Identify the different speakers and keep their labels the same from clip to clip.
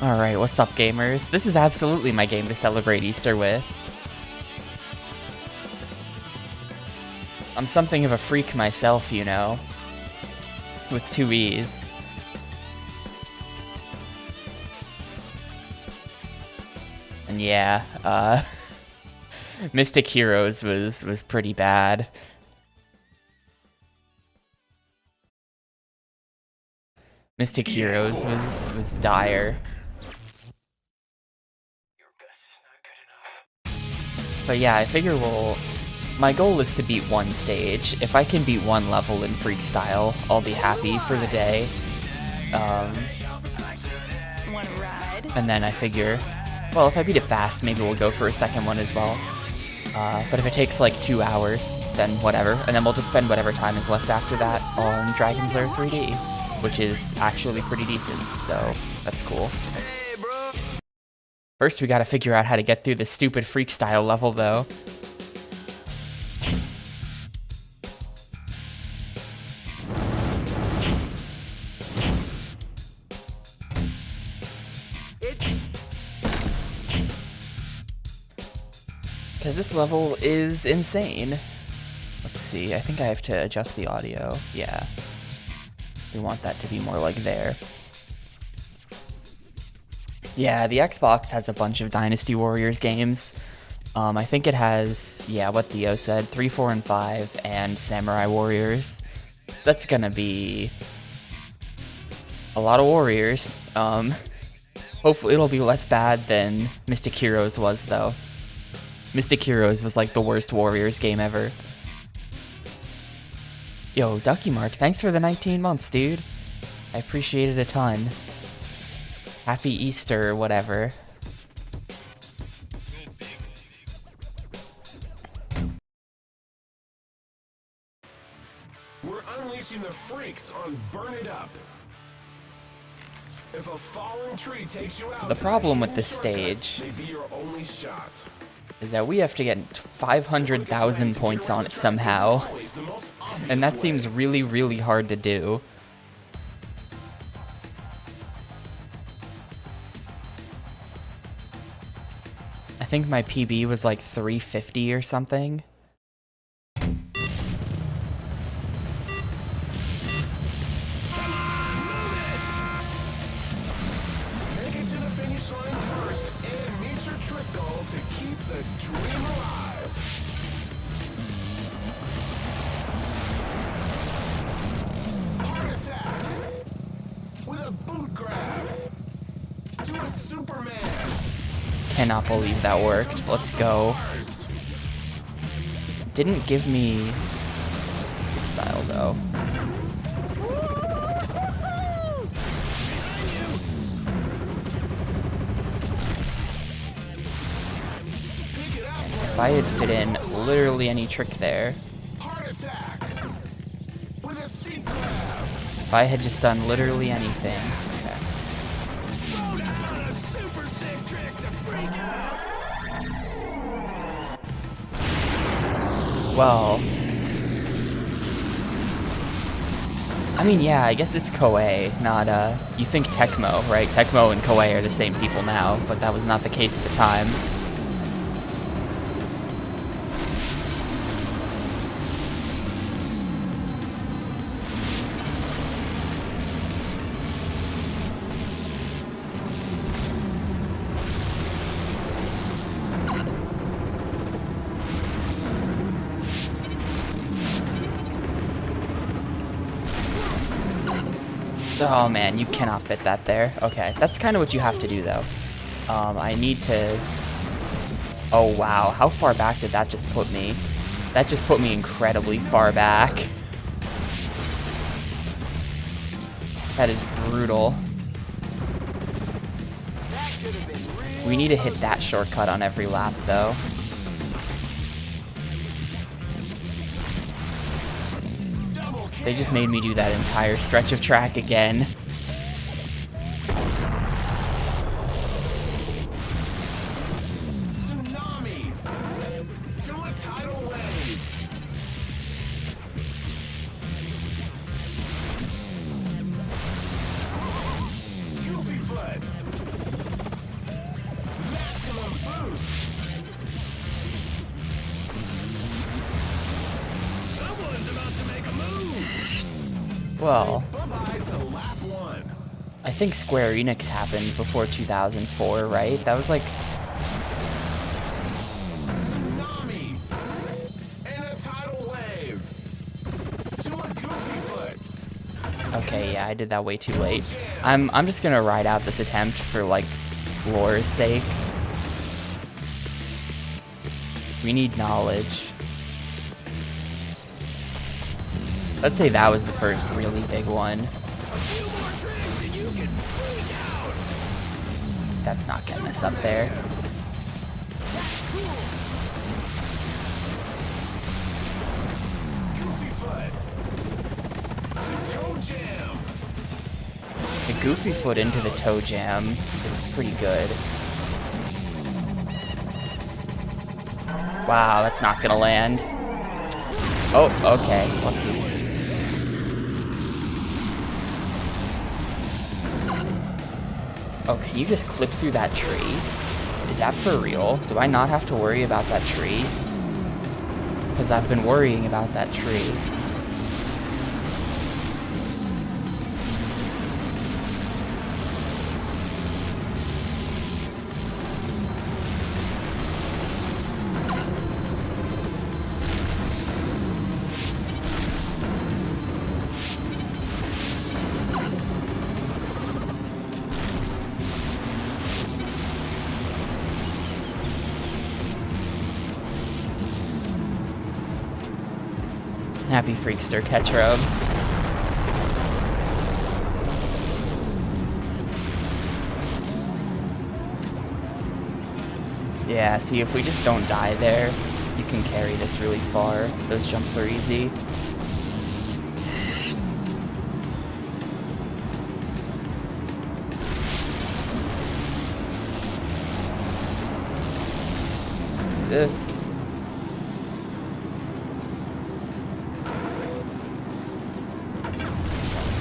Speaker 1: Alright, what's up, gamers? This is absolutely my game to celebrate Easter with. I'm something of a freak myself, you know. With 2 E's. And yeah, Mystic Heroes was pretty bad. Mystic Heroes was dire. But yeah, I figure my goal is to beat 1 stage. If I can beat 1 level in Freekstyle, I'll be happy for the day. And then I figure, well, if I beat it fast, maybe we'll go for a second one as well. But if it takes like 2 hours, then whatever. And then we'll just spend whatever time is left after that on Dragon's Lair 3D, which is actually pretty decent, so that's cool. First, we gotta figure out how to get through this stupid Freekstyle level, though. Because this level is insane. Let's see, I think I have to adjust the audio. Yeah. We want that to be more like there. Yeah, the Xbox has a bunch of Dynasty Warriors games. I think it has, yeah, what Theo said, 3, 4, and 5, and Samurai Warriors. So that's gonna be a lot of warriors. Hopefully it'll be less bad than Mystic Heroes was, though. Mystic Heroes was like the worst Warriors game ever. Yo, Ducky Mark, thanks for the 19 months, dude. I appreciate it a ton. Happy Easter or whatever.
Speaker 2: We're unleashing the freaks on Burn It Up. If a fallen tree takes you out,
Speaker 1: so the problem with this stage is that we have to get 500,000 points on it somehow. And that seems really, really hard to do. I think my PB was like 350 or something. Cannot believe that worked. Let's go. Didn't give me style though. If I had fit in literally any trick there. If I had just done literally anything. Okay. Well, I mean, yeah, I guess it's Koei, not, you think Tecmo, right? Tecmo and Koei are the same people now, but that was not the case at the time. Oh man, you cannot fit that there. Okay, that's kind of what you have to do though. I need to... Oh wow, how far back did that just put me? That just put me incredibly far back. That is brutal. We need to hit that shortcut on every lap though. They just made me do that entire stretch of track again.
Speaker 2: Tsunami to a tidal wave. Goofy foot.
Speaker 1: Well,
Speaker 2: Say bye-bye to lap 1.
Speaker 1: I think Square Enix happened before 2004, right? That was like...
Speaker 2: Tsunami. And a tidal wave. To a goofy foot.
Speaker 1: Okay, yeah, I did that way too late. I'm just gonna ride out this attempt for, like, lore's sake. We need knowledge. Let's say that was the first really big one. That's not getting us up there.
Speaker 2: Goofy foot. To toe jam.
Speaker 1: The goofy foot into the toe jam is pretty good. Wow, that's not gonna land. Oh, okay, lucky. Oh, can you just clip through that tree? Is that for real? Do I not have to worry about that tree? Because I've been worrying about that tree. Happy Freakster catch robe. Yeah, see, if we just don't die there, you can carry this really far. Those jumps are easy. This.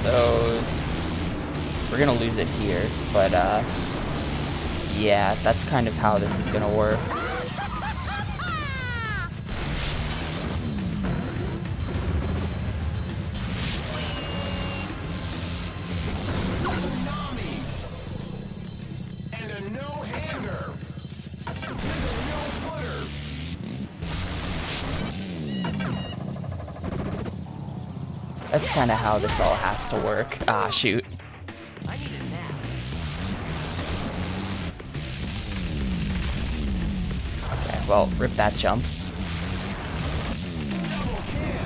Speaker 1: Those. We're gonna lose it here, but yeah, that's kind of how this is gonna work.
Speaker 2: Tsunami. And a no-hander. And a no-footer.
Speaker 1: That's kind of how this all has to work. Ah, shoot. Okay, well, rip that jump.
Speaker 2: Double can.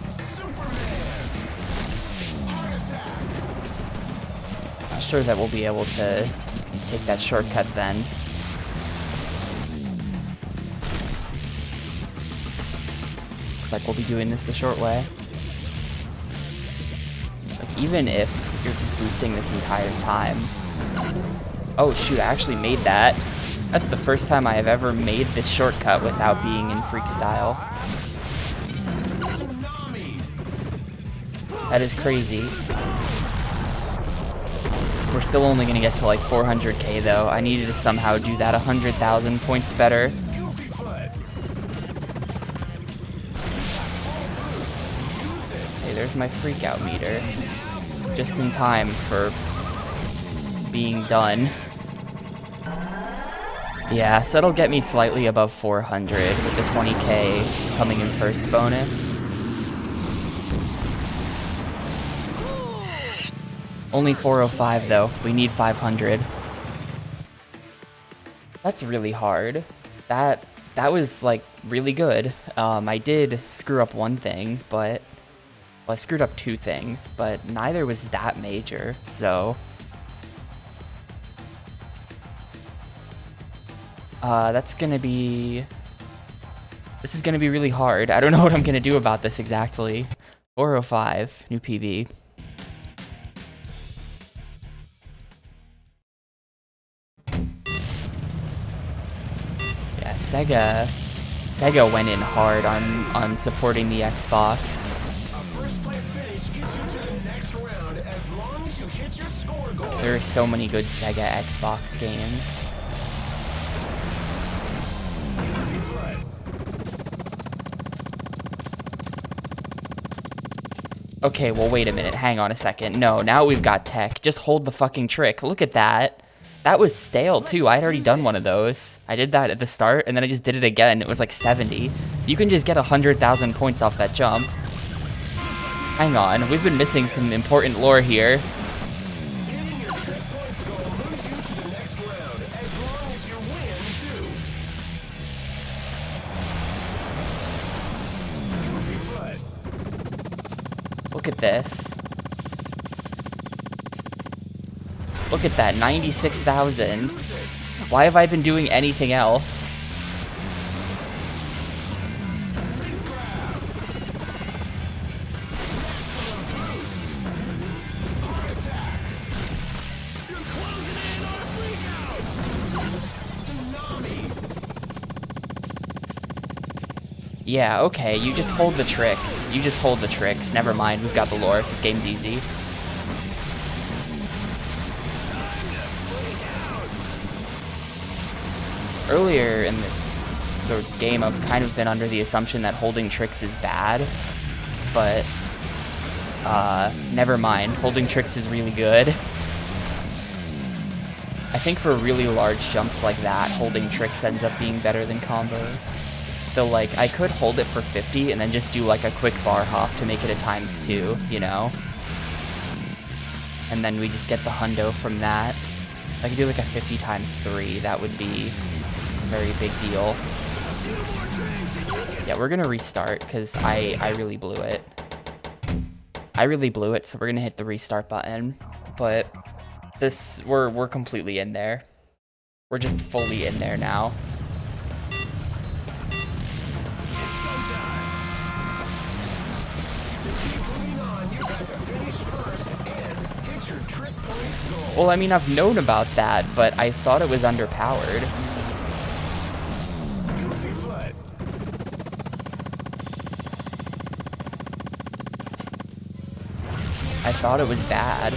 Speaker 2: Superman. Heart attack.
Speaker 1: Not sure that we'll be able to take that shortcut then. Looks like we'll be doing this the short way. Like, even if you're just boosting this entire time. Oh shoot, I actually made that. That's the first time I have ever made this shortcut without being in Freekstyle.
Speaker 2: Tsunami.
Speaker 1: That is crazy. We're still only gonna get to like 400k though. I needed to somehow do that 100,000 points better.
Speaker 2: Goofy foot. Use it.
Speaker 1: Hey, there's my freakout meter. Just in time for being done. Yeah, so that'll get me slightly above 400 with the 20k coming in first bonus. Only 405 though. We need 500. That's really hard. That was like really good. I did screw up one thing, but well, I screwed up two things, but neither was that major. So this is gonna be really hard. I don't know what I'm gonna do about this exactly. 405 new PB. Sega went in hard on supporting the Xbox.
Speaker 2: A first place finish gets you to the next round as long as you hit your score goal.
Speaker 1: There are so many good Sega Xbox games.
Speaker 2: Goofy foot.
Speaker 1: Okay, well, wait a minute. Hang on a second. No, now we've got tech. Just hold the fucking trick. Look at that. That was stale, too. I'd already done one of those. I did that at the start, and then I just did it again. It was like 70. You can just get 100,000 points off that jump. Hang on. We've been missing some important lore here.
Speaker 2: Hitting your trick points goal moves you to the next round, as long as you win, too. Goofy foot.
Speaker 1: Look at this. Look at that, 96,000. Why have I been doing anything else? Yeah, okay, you just hold the tricks. You just hold the tricks. Never mind, we've got the lore. This game's easy. Earlier in the game, I've kind of been under the assumption that holding tricks is bad, but never mind. Holding tricks is really good. I think for really large jumps like that, holding tricks ends up being better than combos. So like, I could hold it for 50 and then just do like a quick bar hop to make it a ×2, you know? And then we just get the hundo from that. If I could do like a 50 ×3, that would be a very big deal. Yeah, we're gonna restart because I really blew it. I really blew it, so we're gonna hit the restart button. But this, we're completely in there. We're just fully in there now. Well, I mean, I've known about that, but I thought it was underpowered. I thought it was bad.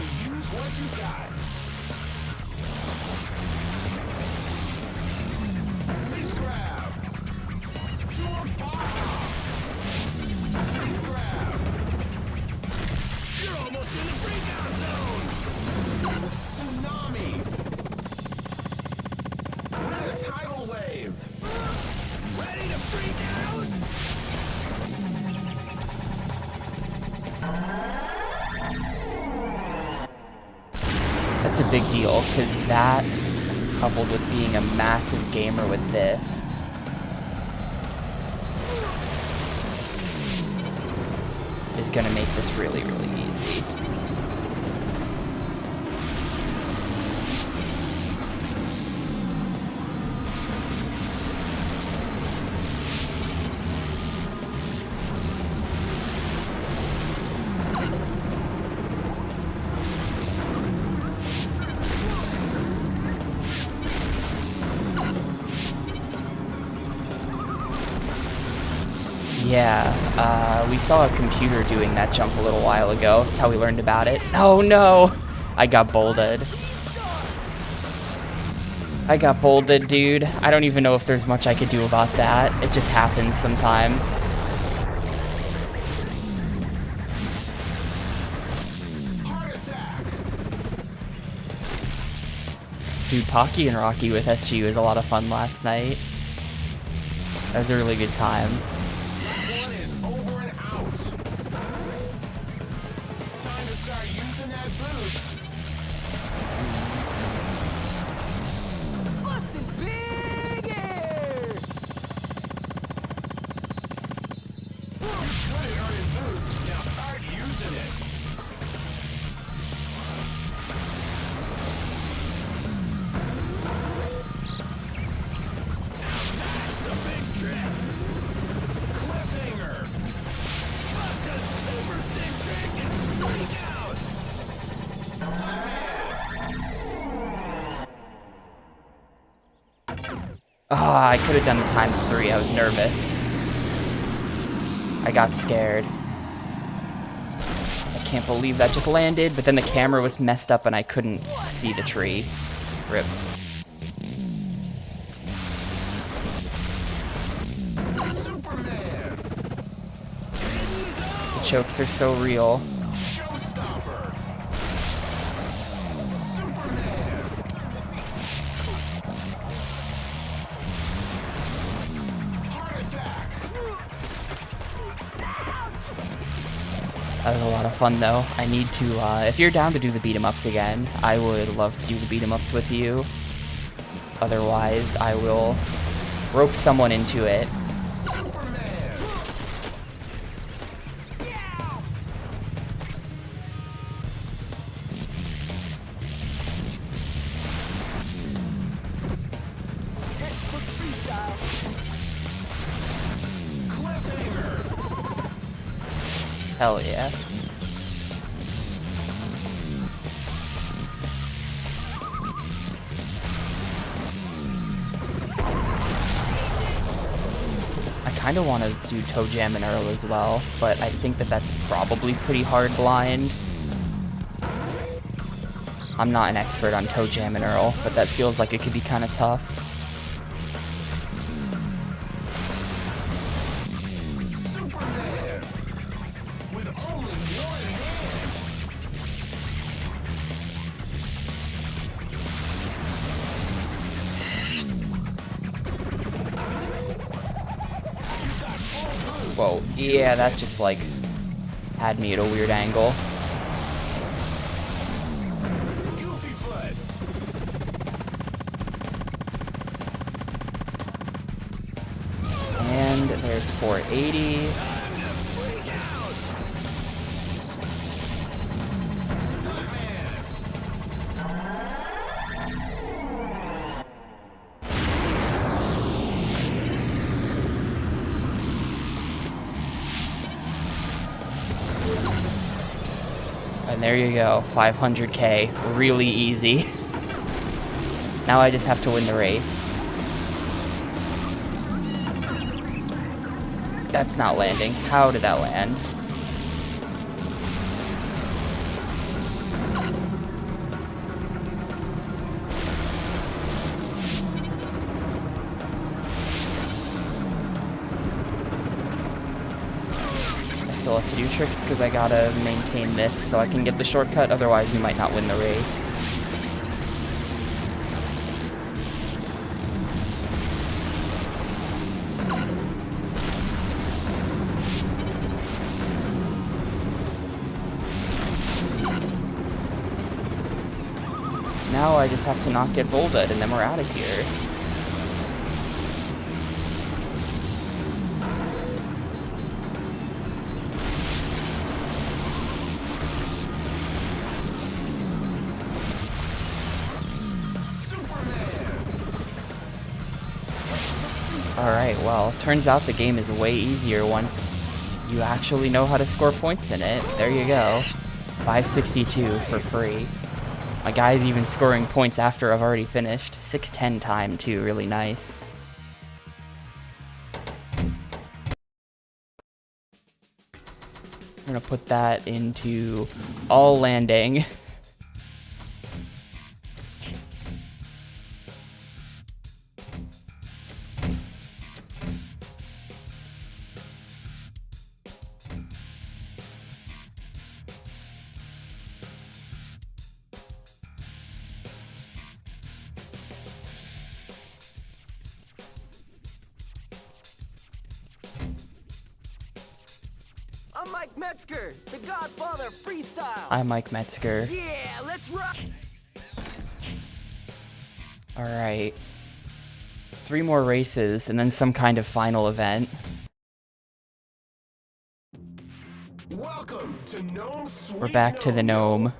Speaker 1: That's a big deal, because that, coupled with being a massive gamer with this, is gonna make this really, really easy. Yeah, we saw a computer doing that jump a little while ago. That's how we learned about it. Oh no! I got bolded. I got bolded, dude. I don't even know if there's much I could do about that. It just happens sometimes. Dude, Pocky and Rocky with SG was a lot of fun last night. That was a really good time. I could have done the ×3. I was nervous. I got scared. I can't believe that just landed, but then the camera was messed up and I couldn't see the tree. Rip. The chokes are so real. That was a lot of fun, though. I need to, if you're down to do the beat-em-ups again, I would love to do the beat-em-ups with you. Otherwise, I will rope someone into it. Hell yeah. I kind of want to do Toe Jam and Earl as well, but I think that that's probably pretty hard blind. I'm not an expert on Toe Jam and Earl, but that feels like it could be kind of tough. Whoa, yeah, that just like had me at a weird angle. And there's 480. And there you go, 500k, really easy. Now I just have to win the race. That's not landing. How did that land? Still have to do tricks because I gotta maintain this so I can get the shortcut, otherwise we might not win the race. Now I just have to not get Volted and then we're out of here. Alright, well, turns out the game is way easier once you actually know how to score points in it. There you go. 562 for free. My guy's even scoring points after I've already finished. 610 time too, really nice. I'm gonna put that into all landing.
Speaker 3: I'm Mike Metzger, the godfather of freestyle.
Speaker 1: I'm Mike Metzger.
Speaker 3: Yeah, let's rock.
Speaker 1: Alright. 3 more races and then some kind of final event.
Speaker 2: Welcome to Gnome Sweet
Speaker 1: We're back to the gnome.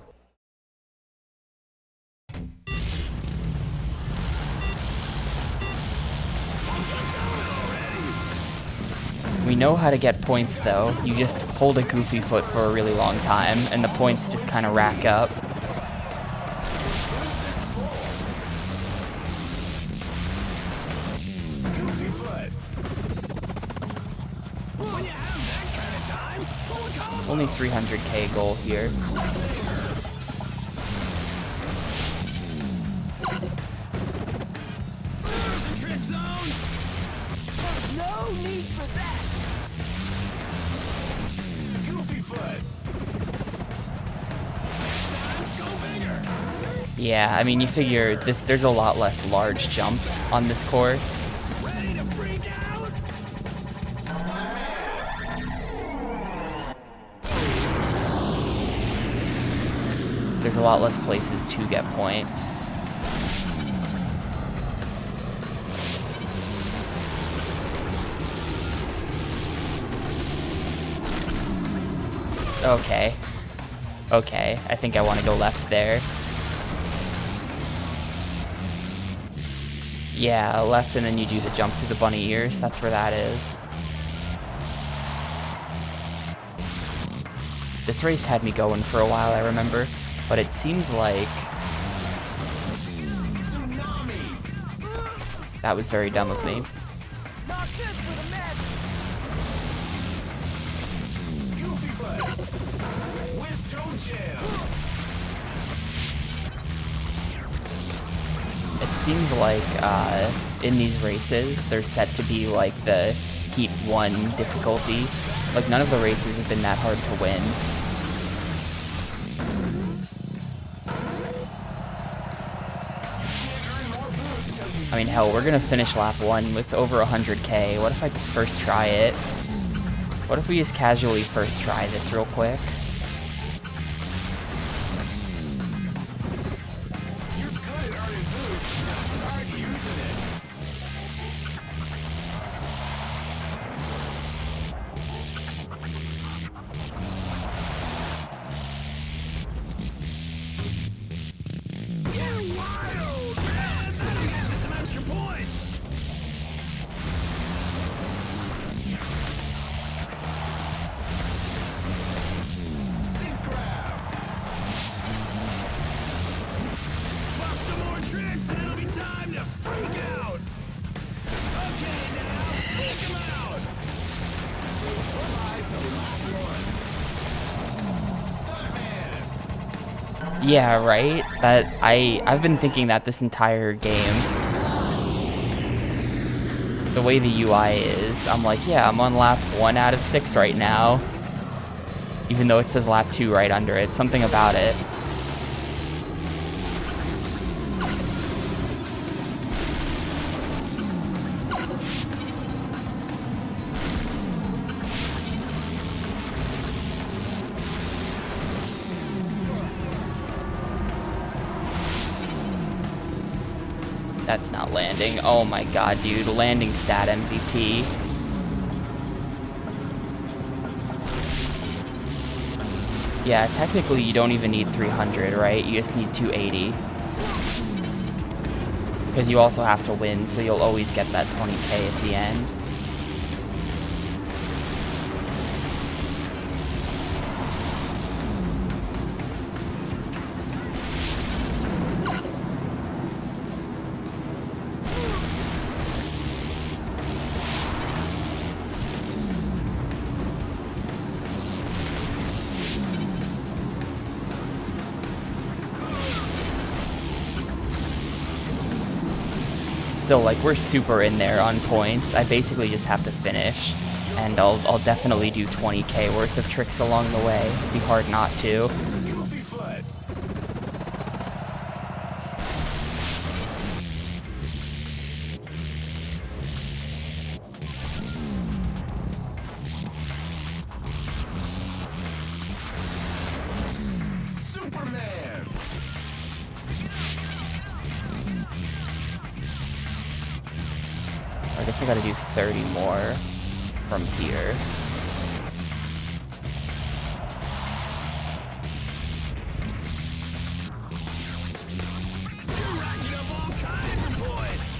Speaker 1: We know how to get points though. You just hold a goofy foot for a really long time and the points just kind of rack up.
Speaker 2: Goofy foot.
Speaker 1: Only 300k goal here.
Speaker 3: No need for that.
Speaker 2: Goofy foot.
Speaker 1: Yeah, I mean, you figure there's a lot less large jumps on this course.
Speaker 2: Ready to freak out?
Speaker 1: there's a lot less places to get points. Okay. Okay, I think I want to go left there. Yeah, left, and then you do the jump through the bunny ears. That's where that is. This race had me going for a while, I remember, but it seems like that was very dumb of me.
Speaker 3: Not good for the Mets.
Speaker 2: Goofy foot with toe jam.
Speaker 1: It seems like in these races, they're set to be like the Heat 1 difficulty. Like, none of the races have been that hard to win. I mean, hell, we're gonna finish lap 1 with over 100k. What if I just first try it? What if we just casually first try this real quick?
Speaker 2: You're good at earning boost. Now start using it. Get wild, man! That'll get you some extra points. Sink grab. Bust some more tricks and it'll be time to freak out. Okay, now freak 'em out. So goodbye to lap 1. Stuntman.
Speaker 1: Yeah, right? I've been thinking that this entire game. The way the UI is, I'm like, yeah, I'm on lap 1 out of 6 right now. Even though it says lap 2 right under it. Something about it. That's not landing. Oh my god, dude. Landing stat MVP. Yeah, technically you don't even need 300, right? You just need 280. Because you also have to win, so you'll always get that 20k at the end. So like we're super in there on points. I basically just have to finish, and I'll definitely do 20k worth of tricks along the way. It'd be hard not to.
Speaker 2: Goofy foot. Superman.
Speaker 1: I guess I gotta do 30 more from here.
Speaker 2: You're racking up all kinds of points.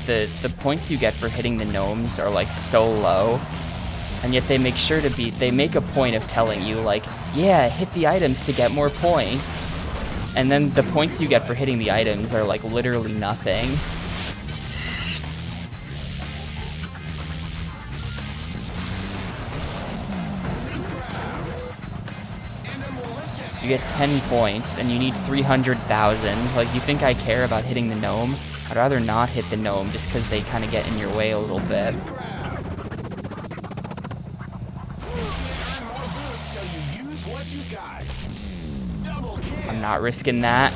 Speaker 1: The points you get for hitting the gnomes are like so low, and yet they make sure to be, they make a point of telling you like, yeah, hit the items to get more points. And then the points you get for hitting the items are like literally nothing. You get 10 points, and you need 300,000. Like, you think I care about hitting the gnome? I'd rather not hit the gnome just because they kind of get in your way a little bit. I'm not risking that.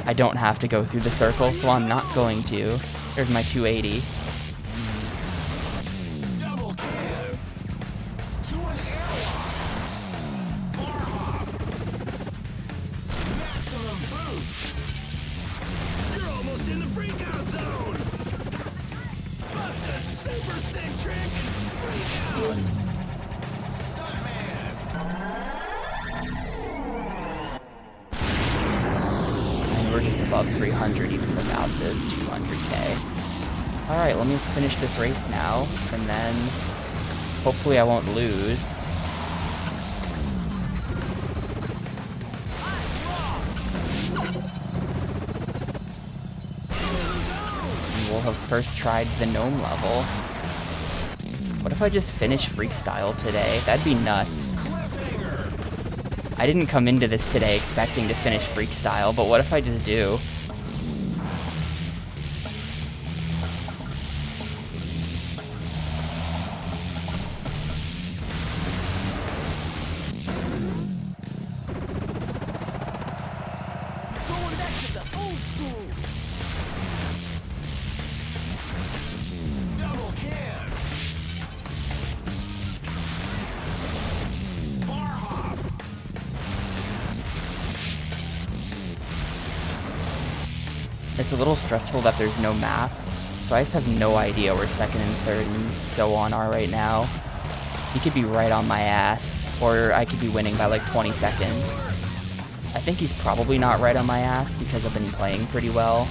Speaker 1: I don't have to go through the circle, so I'm not going to. There's my 280. above 300 even without the 200k. Alright, let me just finish this race now, and then hopefully I won't lose. And we'll have first tried the gnome level. What if I just finish Freekstyle today? That'd be nuts. I didn't come into this today expecting to finish Freekstyle, but what if I just do?
Speaker 3: Going back to the old school.
Speaker 2: Double can. Bar hop.
Speaker 1: It's a little stressful that there's no map, so I just have no idea where second and third and so on are right now. He could be right on my ass, or I could be winning by like 20 seconds. I think he's probably not right on my ass because I've been playing pretty well.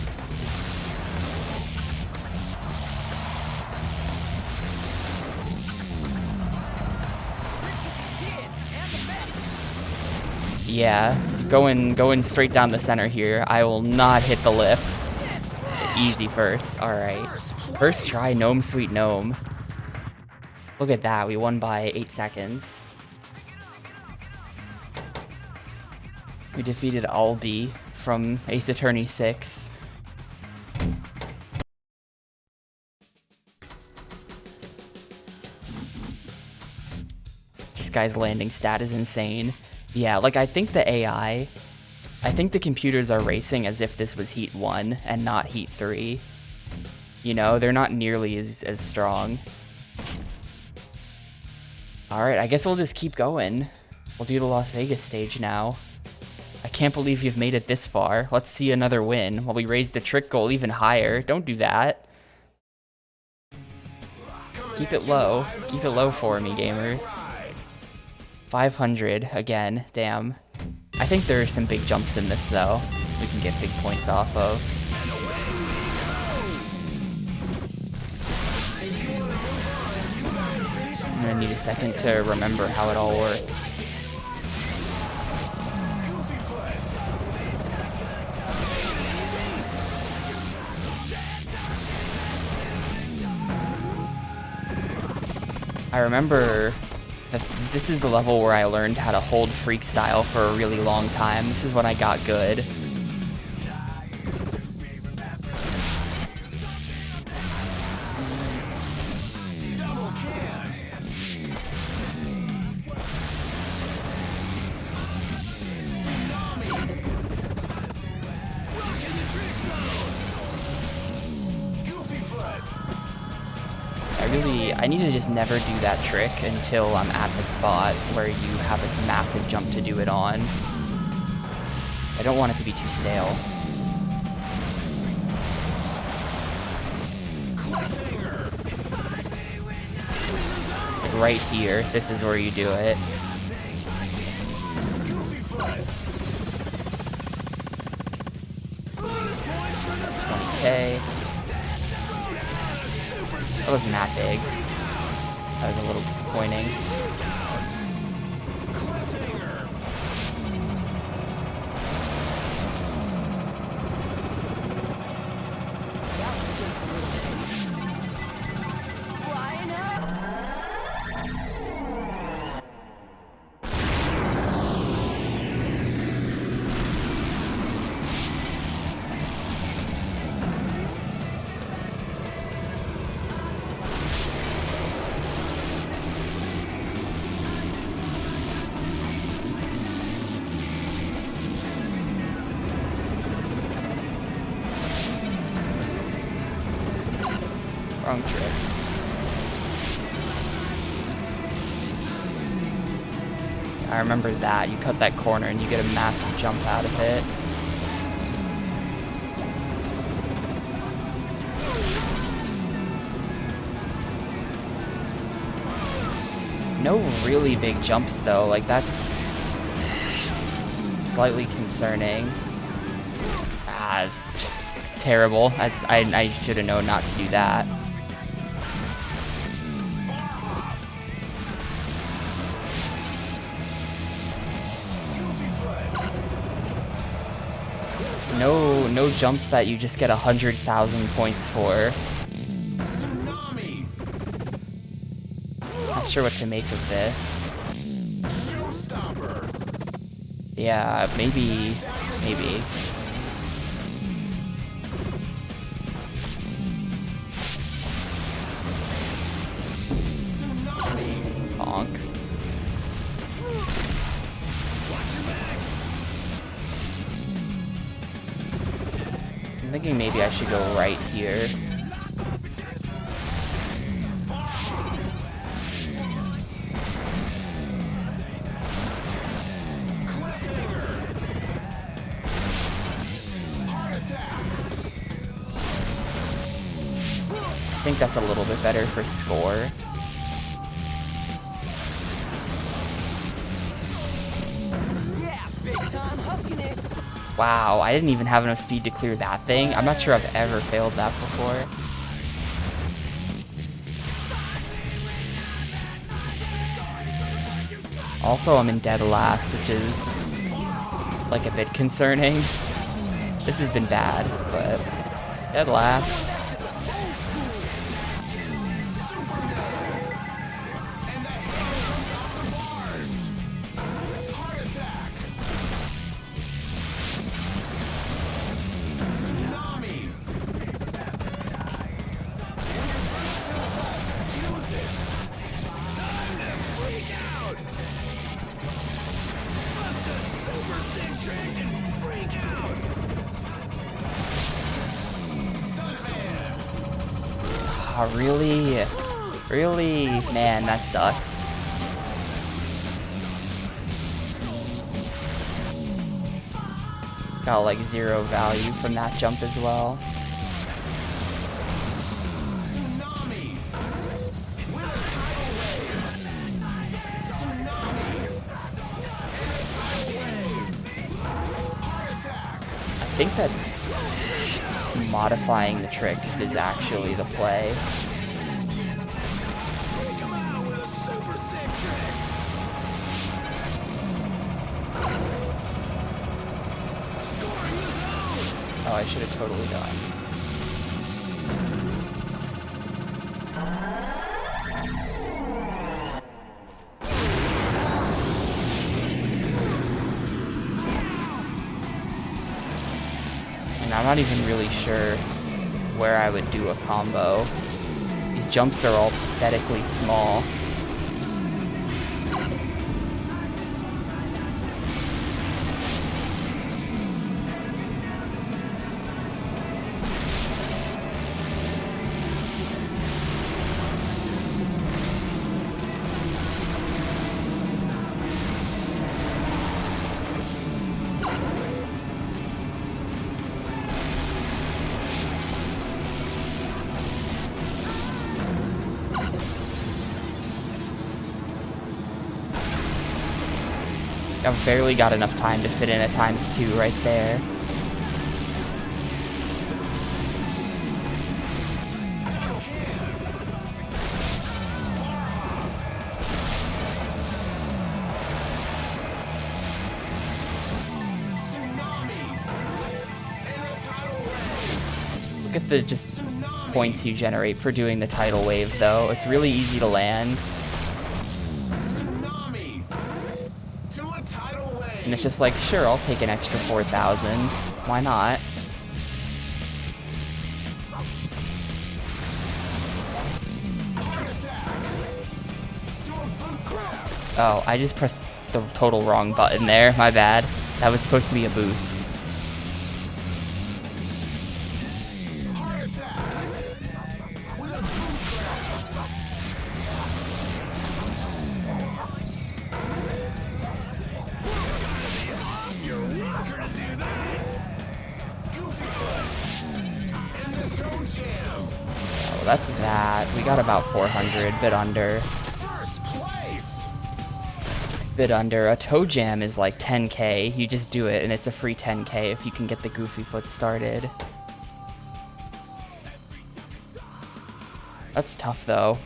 Speaker 1: Yeah, going straight down the center here. I will not hit the lip. Easy first. Alright. First try, Gnome Sweet Gnome. Look at that, we won by 8 seconds. We defeated Albi from Ace Attorney 6. This guy's landing stat is insane. Yeah, like I think the AI, I think the computers are racing as if this was Heat 1 and not Heat 3. You know, they're not nearly as strong. Alright, I guess we'll just keep going. We'll do the Las Vegas stage now. I can't believe you've made it this far. Let's see another win while we raise the trick goal even higher. Don't do that. Keep it low. Keep it low for me, gamers. 500 again, damn. I think there are some big jumps in this though. We can get big points off of. I'm gonna need a second to remember how it all works. I remember that this is the level where I learned how to hold Freekstyle for a really long time. This is when I got good. I need to just never do that trick until I'm at the spot where you have a massive jump to do it on. I don't want it to be too stale. Like right here, this is where you do it. 20k. That wasn't that big. That was a little disappointing. Wrong trick. I remember that. You cut that corner and you get a massive jump out of it. No really big jumps though, like that's slightly concerning. It's terrible. I should have known not to do that. No jumps that you just get 100,000 points for. Not sure what to make of this. Yeah, maybe. Bonk. I'm thinking maybe I should go right here. I think that's a little bit better for score.
Speaker 3: Yeah, big time hucking it.
Speaker 1: Wow, I didn't even have enough speed to clear that thing. I'm not sure I've ever failed that before. Also, I'm in dead last, which is like a bit concerning. This has been bad, but dead last. Oh, really? Really? Man, that sucks. Got like 0 value from that jump as well. I think that modifying the tricks is actually the play. Oh, I should have totally done. And I'm not even really sure where I would do a combo. These jumps are all pathetically small. I've barely got enough time to fit in a ×2 right there. Look at the just points you generate for doing the tidal wave though. It's really easy to land. And it's just like, sure, I'll take an extra 4,000. Why not? Oh, I just pressed the total wrong button there. My bad. That was supposed to be a boost. Oh, that's that. We got about 400, bit under. bit under. A toe jam is like 10k. You just do it and it's a free 10k if you can get the goofy foot started. That's tough though.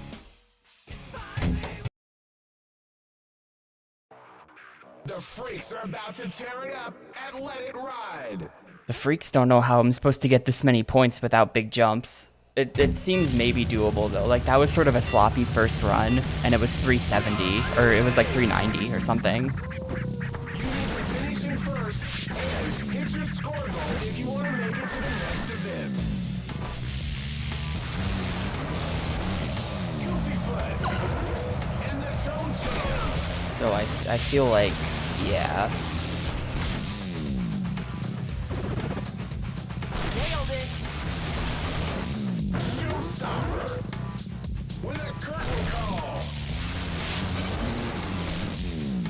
Speaker 2: The freaks are about to tear it up and let it ride.
Speaker 1: The freaks don't know how I'm supposed to get this many points without big jumps. It seems maybe doable though. Like that was sort of a sloppy first run and it was 370 or it was like 390 or something.
Speaker 2: You need to finish it first and hit your score goal if you want to make it to the next event. Goofy foot and the toe jam.
Speaker 1: So I feel like, yeah.
Speaker 3: Nailed it.
Speaker 2: Showstopper with a curtain call.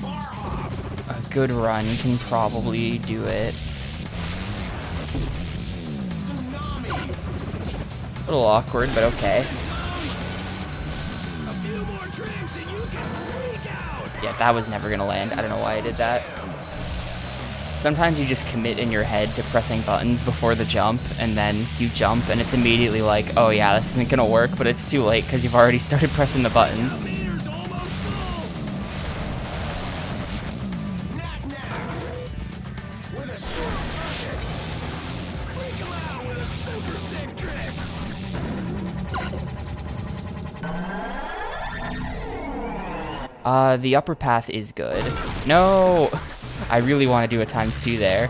Speaker 2: Bar hop.
Speaker 1: A good run can probably do it.
Speaker 2: Tsunami.
Speaker 1: A little awkward, but okay.
Speaker 2: A few more tricks and you can freak out.
Speaker 1: Yeah, that was never gonna land. I don't know why I did that. Sometimes you just commit in your head to pressing buttons before the jump, and then you jump, and it's immediately like, oh yeah, this isn't gonna work, but it's too late because you've already started pressing the buttons.
Speaker 2: Meter's almost full. Knack knack with a short circuit. Freak 'em out with a super sick trick.
Speaker 1: The upper path is good. No! I really want to do a ×2 there.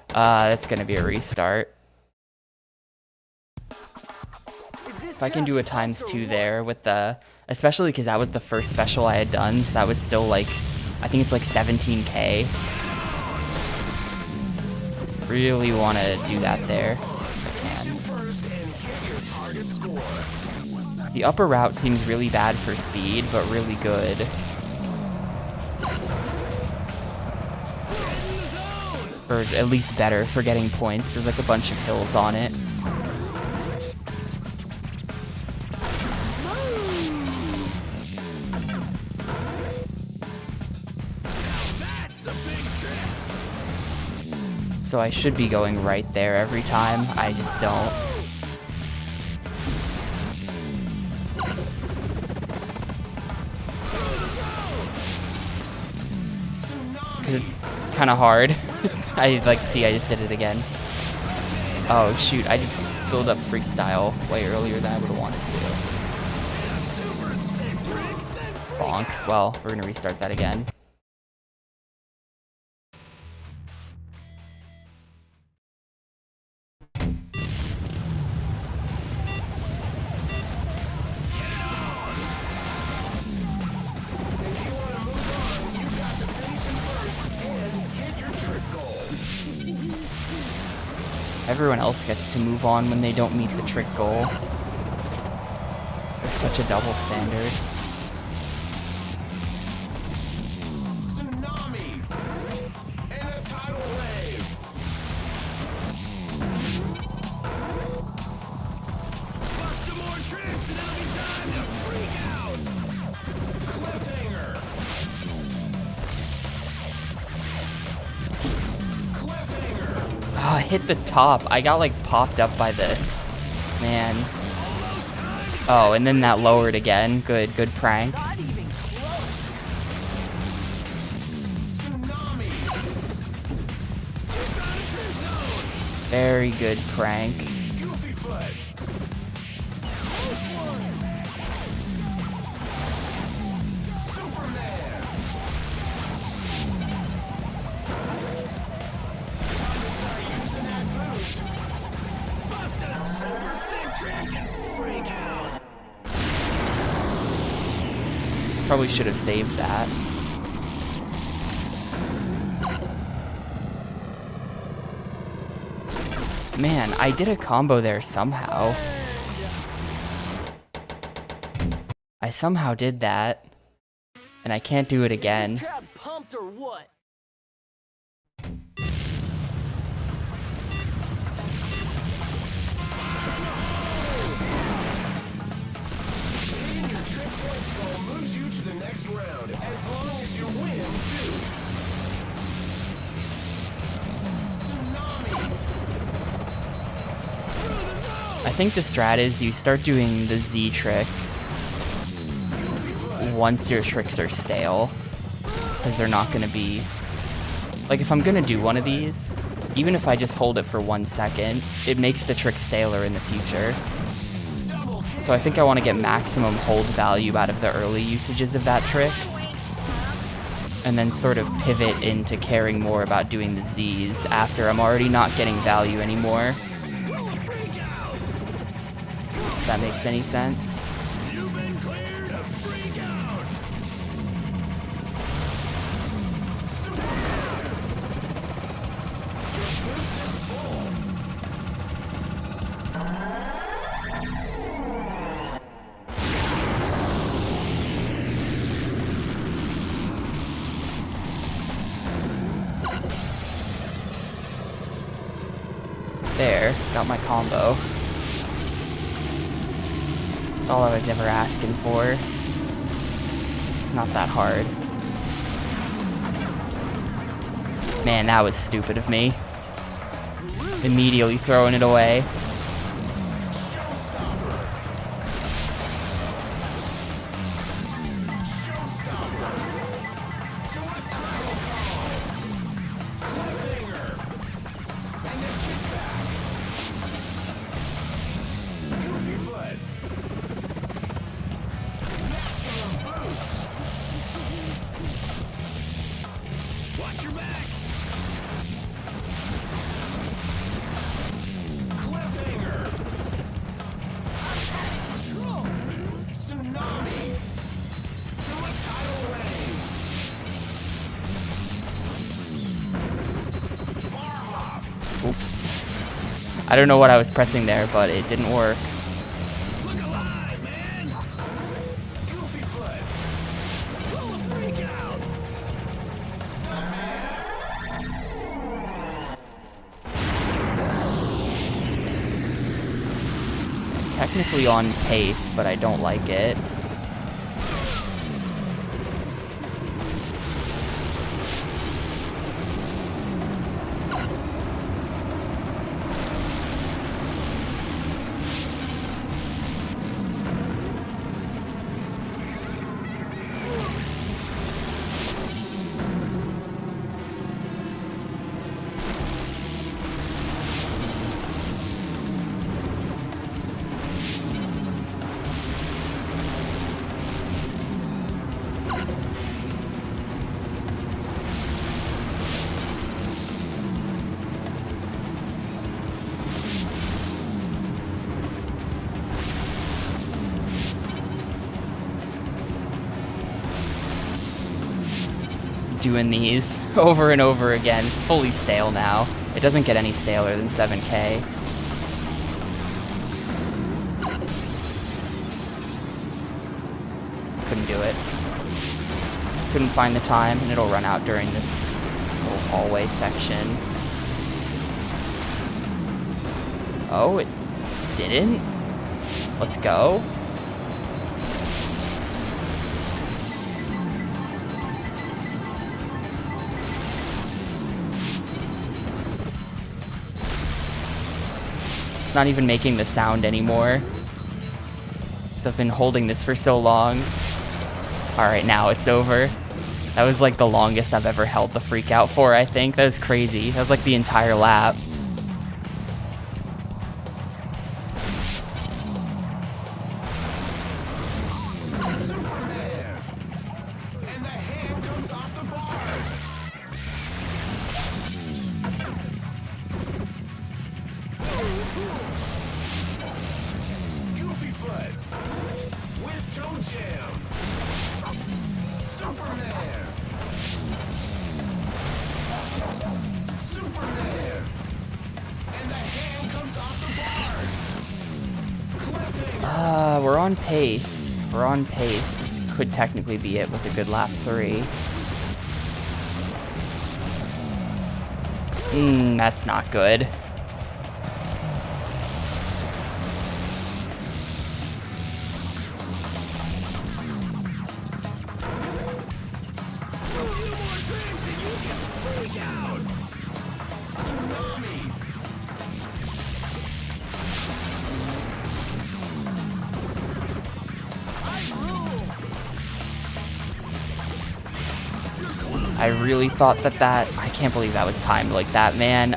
Speaker 1: That's gonna be a restart. If I can do a ×2 there with the, especially because that was the first special I had done, so that was still like, I think it's like 17k. Really want to do that there if I can.
Speaker 2: First and hit your target score.
Speaker 1: The upper route seems really bad for speed, but really good. Or at least better for getting points. There's like a bunch of hills on it.
Speaker 2: That's a big trick.
Speaker 1: So I should be going right there every time. I just don't. Because it's kind of hard. I see I just did it again. Oh shoot, I just filled up Freekstyle way earlier than I would have wanted to. Bonk. Well, we're gonna restart that again. Everyone else gets to move on when they don't meet the trick goal. It's such a double standard.
Speaker 2: Tsunami and a tidal wave. Bust some more tricks and it'll be time to freak out. Cliffhanger. Cliffhanger.
Speaker 1: Oh, I hit the top. I got like popped up by the man. Oh, and then that lowered again. Good prank.
Speaker 3: Not even close.
Speaker 2: Tsunami.
Speaker 1: Very good prank.
Speaker 2: Goofy foot. Superman. Start using that boost. Bust a super sick trick and freak out.
Speaker 1: Probably should have saved that. Man, I did a combo there somehow. I somehow did that. And I can't do it
Speaker 3: Is
Speaker 1: again.
Speaker 3: this crowd pumped or what?
Speaker 2: Hitting your trick points goal moves you to the next round, as long as you win, too.
Speaker 1: think the strat is you start doing the Z tricks once your tricks are stale, because they're not going to be... Like, if I'm going to do one of these, even if I just hold it for 1 second, it makes the trick staler in the future. So I think I want to get maximum hold value out of the early usages of that trick, and then sort of pivot into caring more about doing the Z's after I'm already not getting value anymore. If that makes any sense.
Speaker 2: You've been cleared to freak out. Your boost is full.
Speaker 1: There, got my combo. That's all I was ever asking for. It's not that hard. Man, that was stupid of me. Immediately throwing it away.
Speaker 2: Watch your back! Cliffhanger! Tsunami! To a tidal wave! Bar hop!
Speaker 1: Oops. I don't know what I was pressing there, but it didn't work.
Speaker 2: Look alive, man! Goofy foot! Pull a freak out!
Speaker 1: Technically on pace, but I don't like it. Doing these over and over again. It's fully stale now. It doesn't get any staler than 7K. Couldn't do it. Couldn't find the time, and it'll run out during this little hallway section. Oh, it didn't? Let's go. It's not even making the sound anymore. So I've been holding this for so long. Alright, now it's over. That was like the longest I've ever held the freak out for, I think. That was crazy. That was like the entire lap.
Speaker 2: Superman! And the hand comes off the bars! Goofy foot! With toe jam! Superman! Superman! And the hand comes off the bars! Cliffhanger!
Speaker 1: We're on pace. We're on pace. This could technically be it with a good lap 3. That's not good.
Speaker 2: A few more drinks and you can freak out! Tsunami!
Speaker 1: I really thought that I can't believe that was timed like that, man.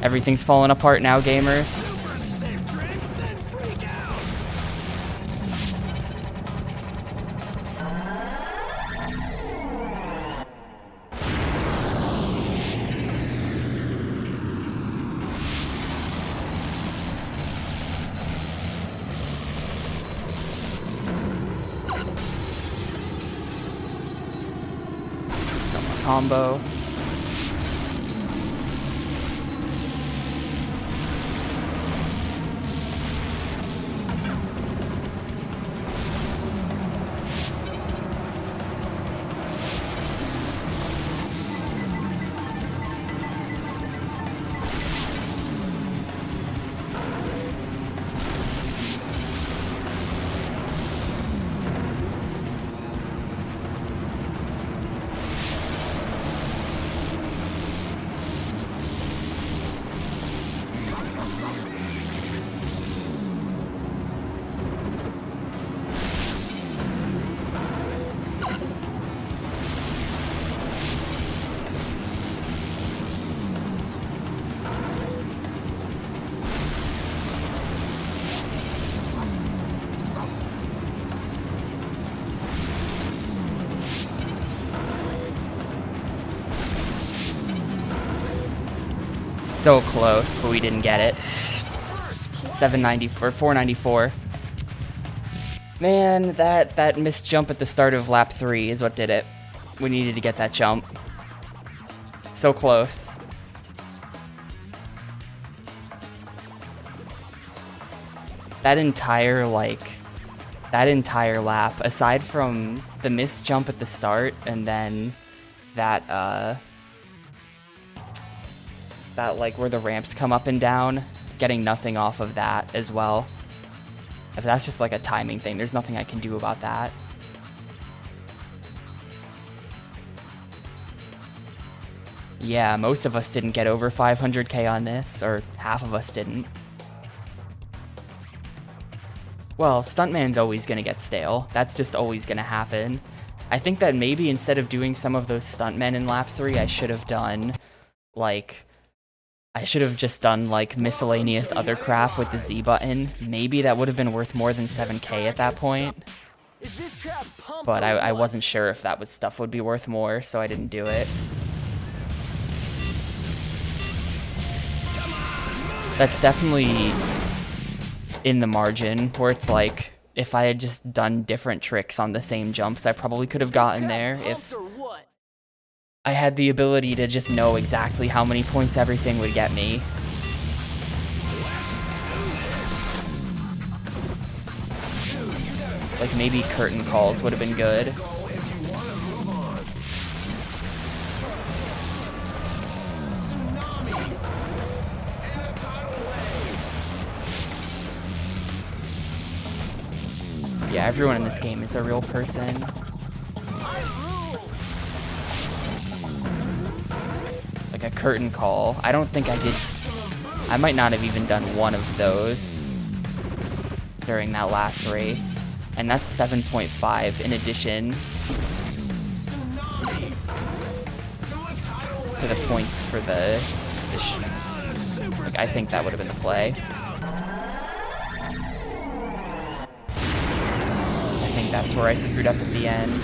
Speaker 1: Everything's falling apart now, gamers. Combo. So close, but we didn't get it. 794, 494. Man, that missed jump at the start of lap 3 is what did it. We needed to get that jump. So close. That entire lap, aside from the missed jump at the start and then that like where the ramps come up and down, getting nothing off of that as well. If that's just like a timing thing, there's nothing I can do about that. Yeah, most of us didn't get over 500k on this, or half of us didn't. Well, Stuntman's always gonna get stale. That's just always gonna happen. I think that maybe instead of doing some of those Stuntmen in lap 3, I should have done, like, I should have just done, like, miscellaneous other crap with the Z button. Maybe that would have been worth more than 7k at that point. But I wasn't sure if that stuff would be worth more, so I didn't do it. That's definitely in the margin, where it's like, if I had just done different tricks on the same jumps, I probably could have gotten there if I had the ability to just know exactly how many points everything would get me. Like, maybe curtain calls would have been good. Yeah, everyone in this game is a real person. Like a curtain call. I don't think I did. I might not have even done one of those during that last race. And that's 7.5 in addition to the points for the like, I think that would have been the play. I think that's where I screwed up at the end.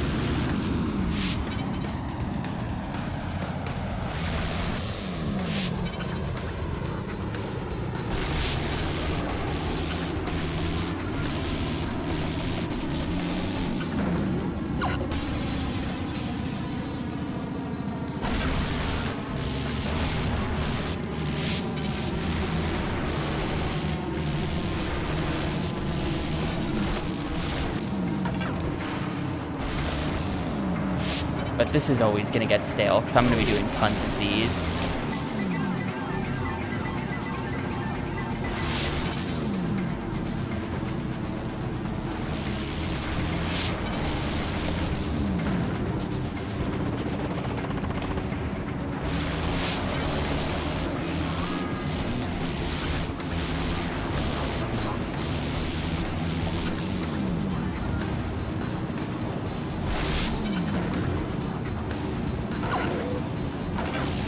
Speaker 1: But this is always going to get stale, because I'm going to be doing tons of these.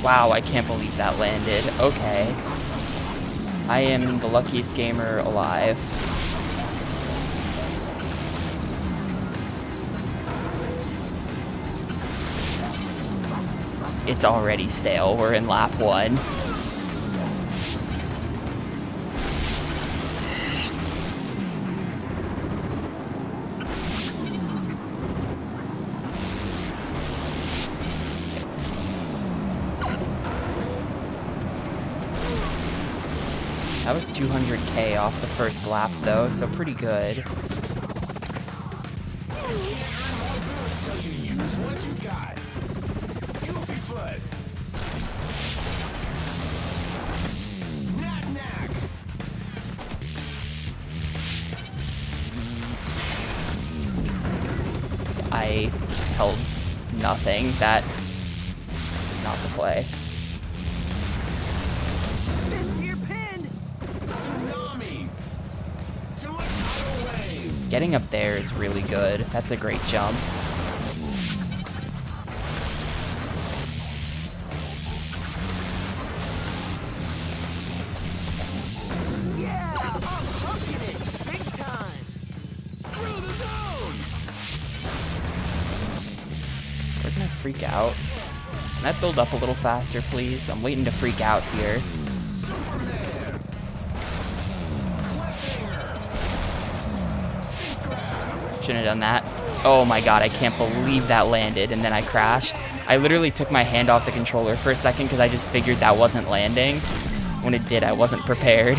Speaker 1: Wow, I can't believe that landed. Okay. I am the luckiest gamer alive. It's already stale. We're in lap 1. That was 200k off the first lap though, so pretty good. I held nothing. That is not the play. Getting up there is really good. That's a great jump.
Speaker 3: Yeah, I'm humping it big time.
Speaker 2: Through the zone.
Speaker 1: We're gonna freak out. Can that build up a little faster, please? I'm waiting to freak out here.
Speaker 2: Superman.
Speaker 1: Shouldn't have done that. Oh my god, I can't believe that landed, and then I crashed. I literally took my hand off the controller for a second because I just figured that wasn't landing. When it did, I wasn't prepared.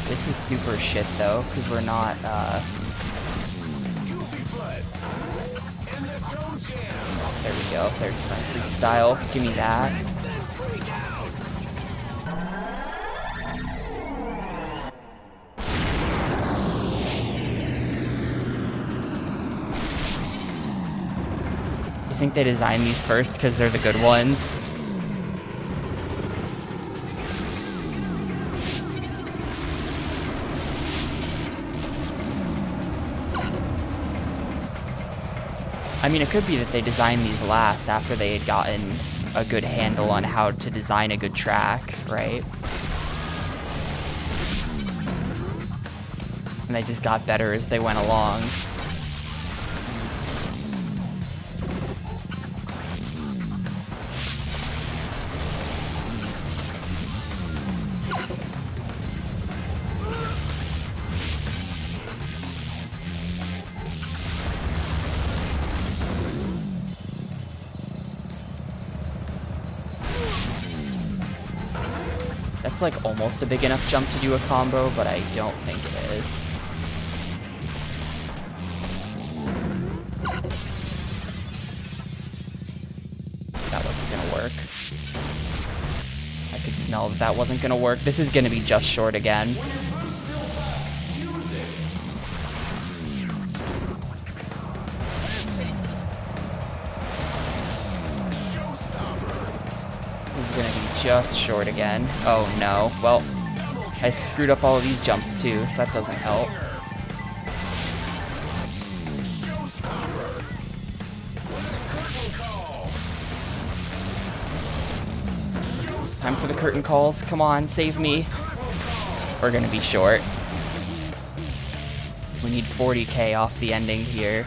Speaker 1: This is super shit though, because we're not, there we go, there's my freestyle, give me that. You think they designed these first because they're the good ones? I mean, it could be that they designed these last after they had gotten a good handle on how to design a good track, right? And they just got better as they went along. That's like almost a big enough jump to do a combo, but I don't think it is. That wasn't gonna work. I could smell that wasn't gonna work. This is gonna be just short again. Just short again. Oh no. Well, I screwed up all of these jumps too, so that doesn't help. Time for the curtain calls. Come on, save me. We're gonna be short. We need 40k off the ending here.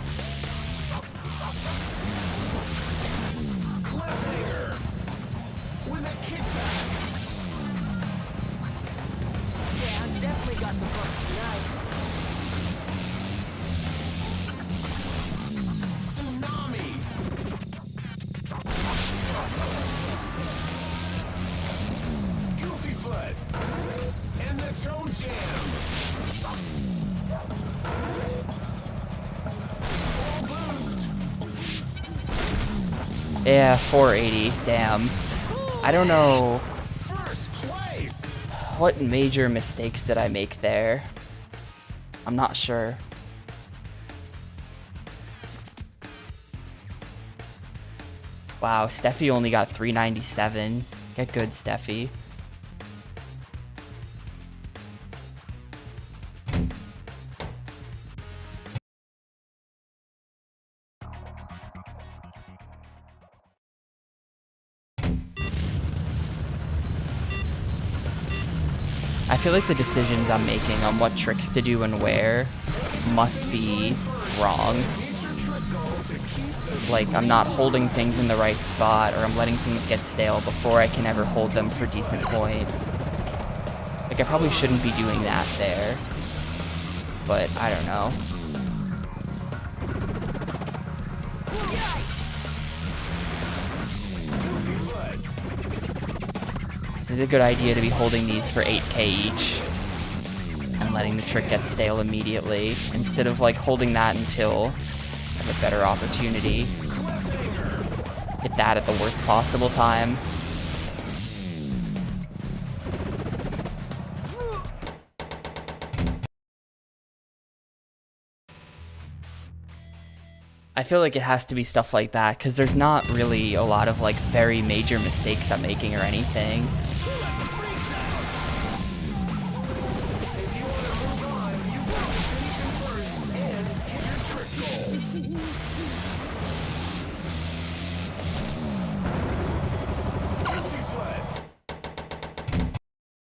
Speaker 1: Yeah, 480. Damn. I don't know. what major mistakes did I make there? I'm not sure. Wow, Steffi only got 397. Get good, Steffi. I feel like the decisions I'm making on what tricks to do and where must be wrong. Like, I'm not holding things in the right spot, or I'm letting things get stale before I can ever hold them for decent points. Like, I probably shouldn't be doing that there. But, I don't know. It's a good idea to be holding these for 8k each and letting the trick get stale immediately instead of like holding that until I have a better opportunity. Hit that at the worst possible time. I feel like it has to be stuff like that because there's not really a lot of like very major mistakes I'm making or anything.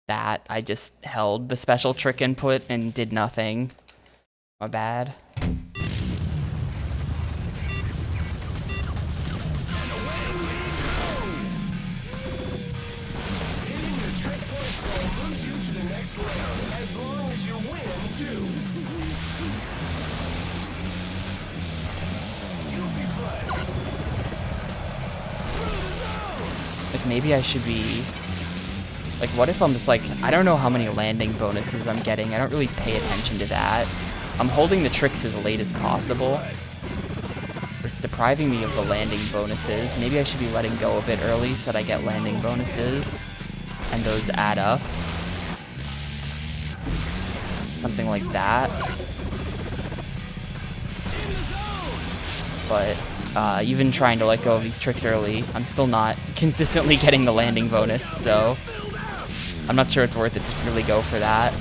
Speaker 1: That I just held the special trick input and did nothing. My bad. Like maybe I should be like, what if I'm just like, I don't know how many landing bonuses I'm getting. I don't really pay attention to that. I'm holding the tricks as late as possible. It's depriving me of the landing bonuses. Maybe I should be letting go a bit early so that I get landing bonuses and those add up. Something like that. But even trying to let go of these tricks early, I'm still not consistently getting the landing bonus, so I'm not sure it's worth it to really go for that.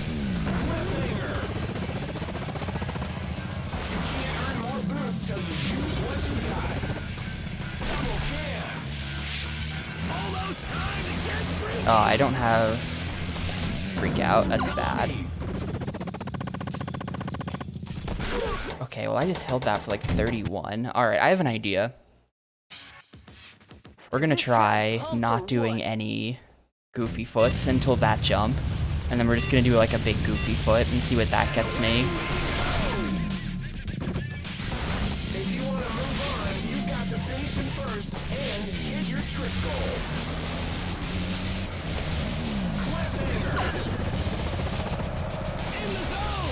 Speaker 1: Oh, I don't have Freak Out. That's bad. Okay, well I just held that for like 31. Alright, I have an idea. We're gonna try not doing any goofy foots until that jump. And then we're just gonna do like a big goofy foot and see what that gets me.
Speaker 2: If you want to move on, you've got to finish him first and hit your trick goal.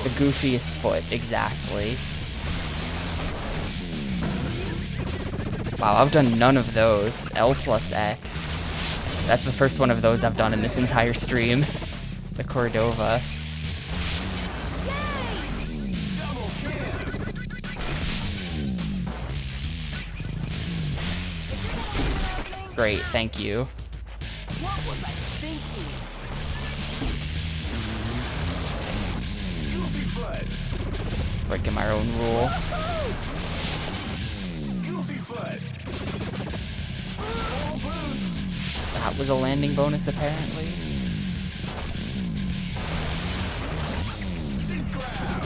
Speaker 1: The goofiest foot, exactly. Wow, I've done none of those. L plus X. That's the first one of those I've done in this entire stream. The Cordova. Great, thank you.
Speaker 3: What was I thinking?
Speaker 2: Goofy foot.
Speaker 1: Breaking my own rule.
Speaker 2: Goofy foot. Full boost.
Speaker 1: That was a landing bonus, apparently.
Speaker 2: Sit grab.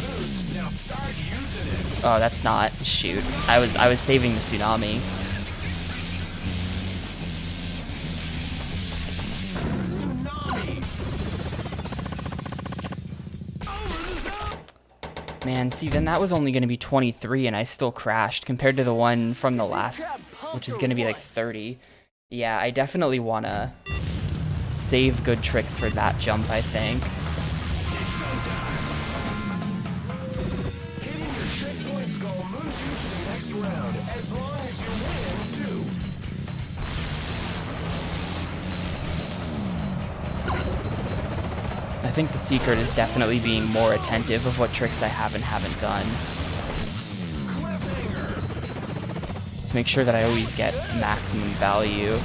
Speaker 2: Boost. Now start using it.
Speaker 1: Oh, that's not. Shoot. I was saving the tsunami.
Speaker 2: Tsunami. Over the zone.
Speaker 1: Man, see, then that was only going to be 23 and I still crashed compared to the one from the last, which is going to be like 30. Yeah, I definitely want to save good tricks for that jump, I think.
Speaker 2: Hitting your trick points goal moves you to the next round, as long as you win, too.
Speaker 1: think the secret is definitely being more attentive of what tricks I have and haven't done. To make sure that I always get maximum value.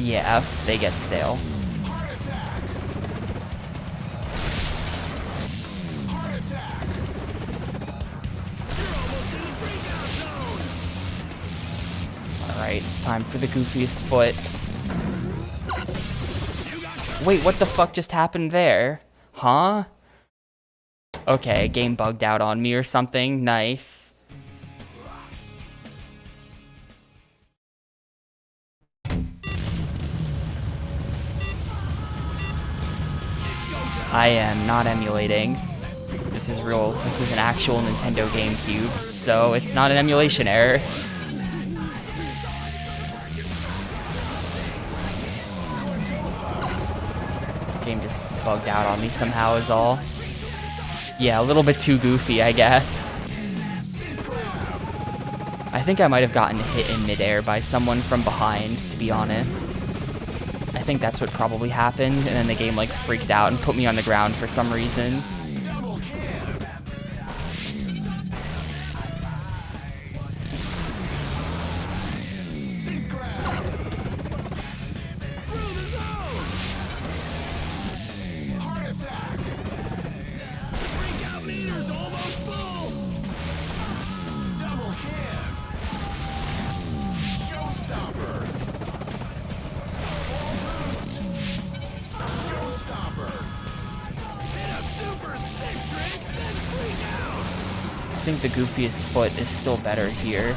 Speaker 1: Yeah, they get stale. Alright, it's time for the goofiest foot. Wait, what the fuck just happened there? Huh? Okay, game bugged out on me or something. Nice. I am not emulating. This is real. This is an actual Nintendo Gamecube, so it's not an emulation error. Game just bugged out on me somehow is all. Yeah, a little bit too goofy, I guess. I think I might have gotten hit in midair by someone from behind, to be honest. I think that's what probably happened, and then the game like freaked out and put me on the ground for some reason. I think the goofiest foot is still better here.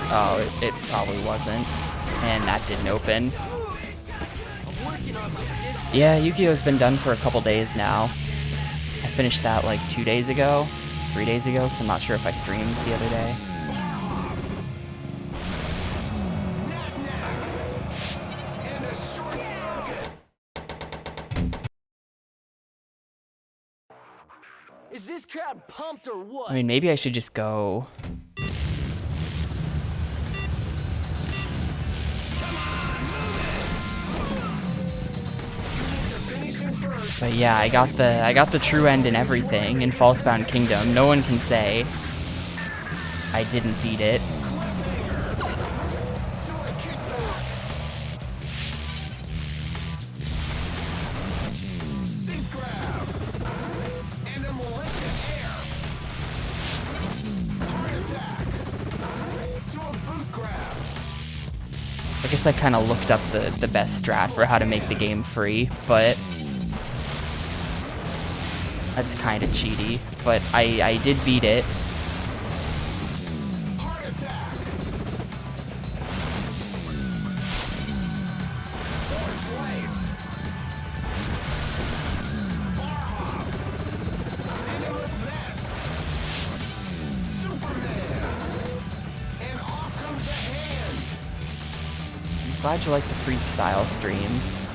Speaker 1: Oh, it probably wasn't. And that didn't open. Yeah, Yu-Gi-Oh's been done for a couple days now. I finished that like 2 days ago, 3 days ago, because I'm not sure if I streamed the other day.
Speaker 3: Is this crowd pumped or what?
Speaker 1: I mean, maybe I should just go. But yeah, I got the true end and everything in Falsebound Kingdom. No one can say I didn't beat it. I guess I kind of looked up the best strat for how to make the game free, but that's kind of cheaty. But I did beat it. Glad you like the Freekstyle streams.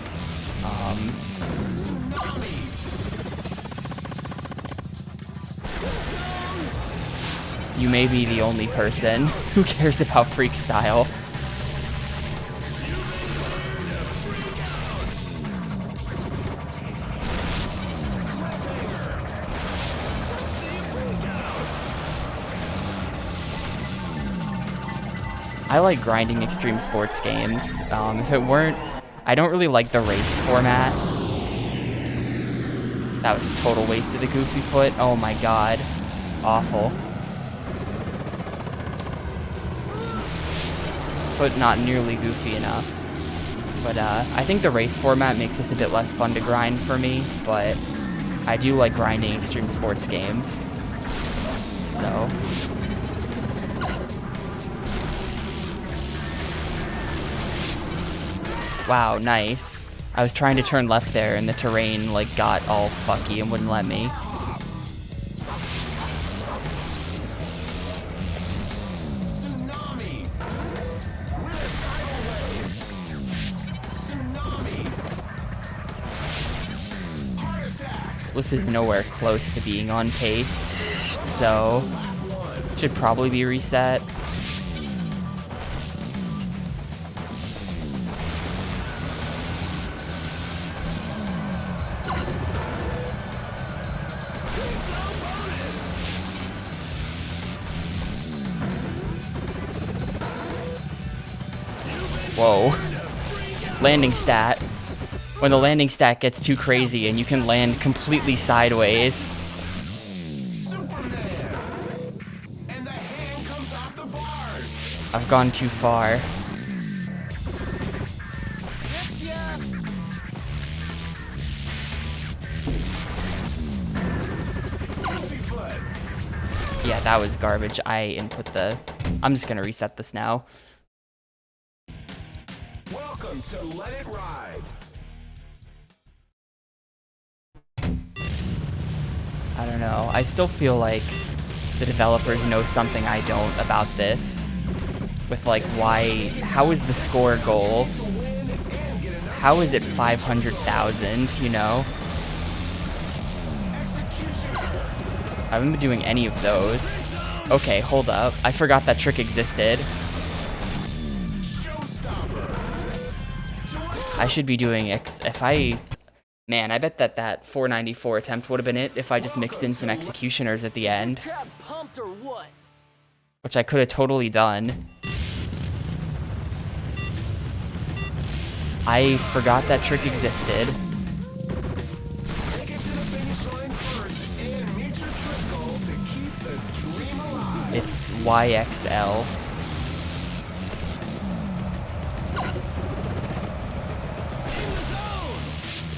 Speaker 1: You may be the only person who cares about Freekstyle. I like grinding extreme sports games. If it weren't, I don't really like the race format. That was a total waste of the goofy foot. Oh my god. Awful. But not nearly goofy enough. But I think the race format makes this a bit less fun to grind for me, but I do like grinding extreme sports games. So wow, nice. I was trying to turn left there, and the terrain, like, got all fucky and wouldn't let me.
Speaker 2: Tsunami! We're a tidal wave! Tsunami! Heart attack!
Speaker 1: This is nowhere close to being on pace, so should probably be reset. Whoa. Landing stat. When the landing stat gets too crazy and you can land completely sideways.
Speaker 2: Superman! And the hand comes off the bars!
Speaker 1: I've gone too far.
Speaker 2: Goofy foot!
Speaker 1: Yeah, that was garbage. I'm just gonna reset this now.
Speaker 2: Welcome to Let It Ride!
Speaker 1: I don't know. I still feel like the developers know something I don't about this. With like, how is the score goal? How is it 500,000, you know? I haven't been doing any of those. Okay, hold up. I forgot that trick existed. I should be doing Man, I bet that 494 attempt would have been it if I just mixed in some executioners at the end.
Speaker 3: Pumped or what?
Speaker 1: Which I could have totally done. I forgot that trick existed.
Speaker 2: Make it to the finish line first and meet your trick goal to keep the dream alive.
Speaker 1: It's YXL.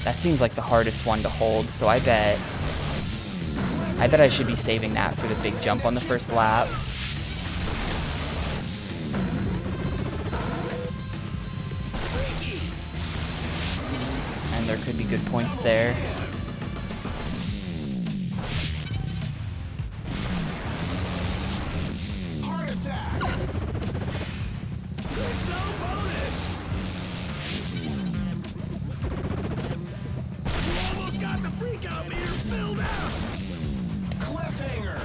Speaker 1: That seems like the hardest one to hold, so I bet I should be saving that for the big jump on the first lap. And there could be good points there.
Speaker 2: Heart attack! Trick zone bonus! You almost got the freak out meter filled out! Cliffhanger!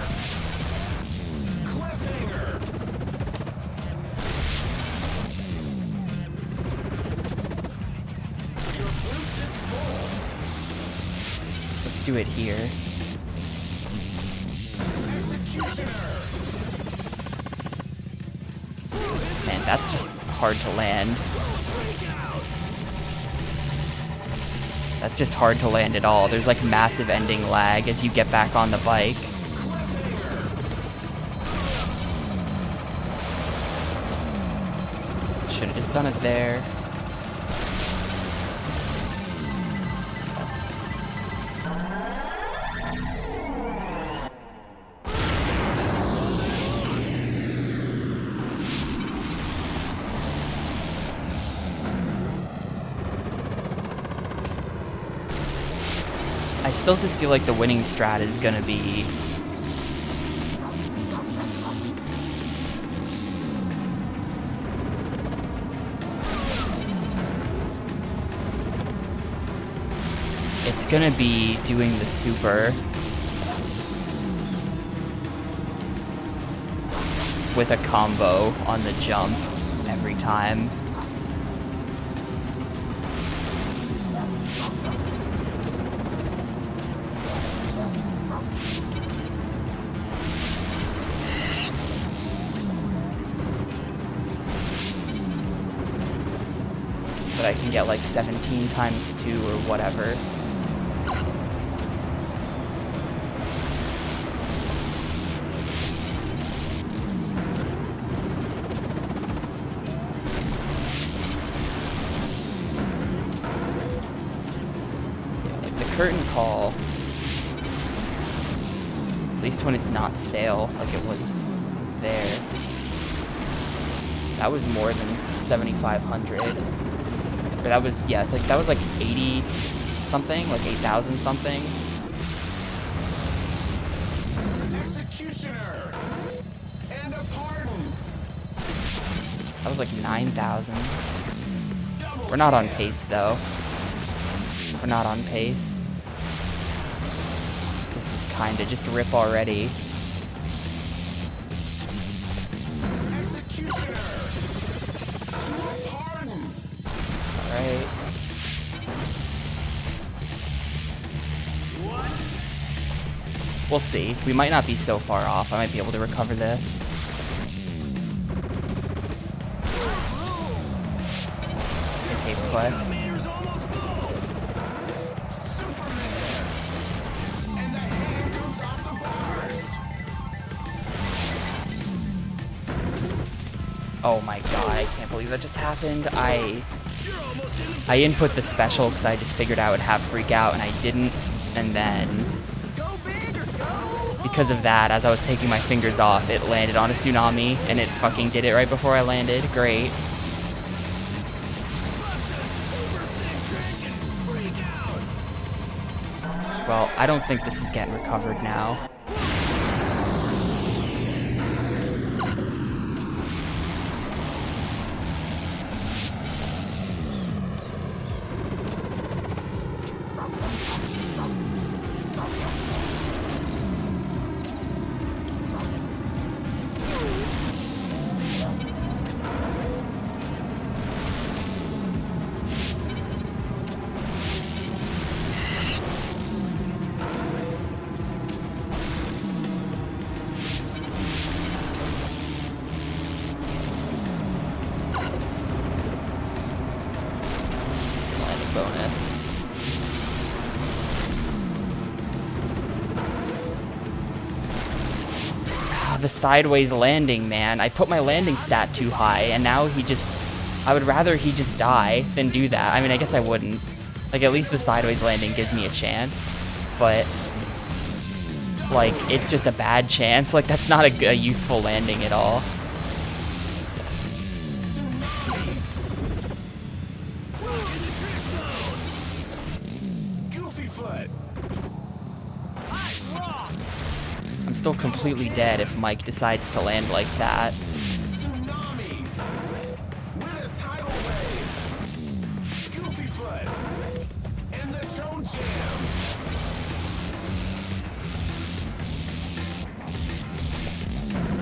Speaker 2: Cliffhanger! Your boost is full!
Speaker 1: Let's do it here.
Speaker 2: Executioner!
Speaker 1: Man, that's just hard to land. That's just hard to land at all. There's like massive ending lag as you get back on the bike. Should have just done it there. I still just feel like the winning strat is gonna be doing the super with a combo on the jump every time. But I can get like 17 times 2 or whatever. Yeah, like the curtain call, at least when it's not stale, like it was there. That was more than 7,500. Or that was, yeah, like that was like 80 something, like 8,000 something.
Speaker 2: Executioner and a pardon.
Speaker 1: That was like 9,000. We're not on pace though. We're not on pace. This is kinda just rip already.
Speaker 2: Executioner to a pardon.
Speaker 1: Alright. We'll see. We might not be so far off. I might be able to recover this. Okay, quest.
Speaker 2: Meter's almost full. Superman. And the hand comes off the bars.
Speaker 1: Oh my god, I can't believe that just happened. I
Speaker 2: You're almost in the
Speaker 1: input the special because I just figured I would have freak out and I didn't. And then
Speaker 3: Go big or go
Speaker 1: because of that, as I was taking my fingers off, it landed on a tsunami and it fucking did it right before I landed. Great.
Speaker 2: super sick trick and freak out.
Speaker 1: Well, I don't think this is getting recovered now. Landing bonus. The sideways landing, man. I put my landing stat too high, and now he just... I would rather he just die than do that. I mean, I guess I wouldn't. Like, at least the sideways landing gives me a chance. But, like, it's just a bad chance. Like, that's not a useful landing at all.
Speaker 2: Goofy foot.
Speaker 1: I'm still completely dead if Mike decides to land like that.
Speaker 2: Tsunami with a tidal wave. Goofy foot and the toe jam.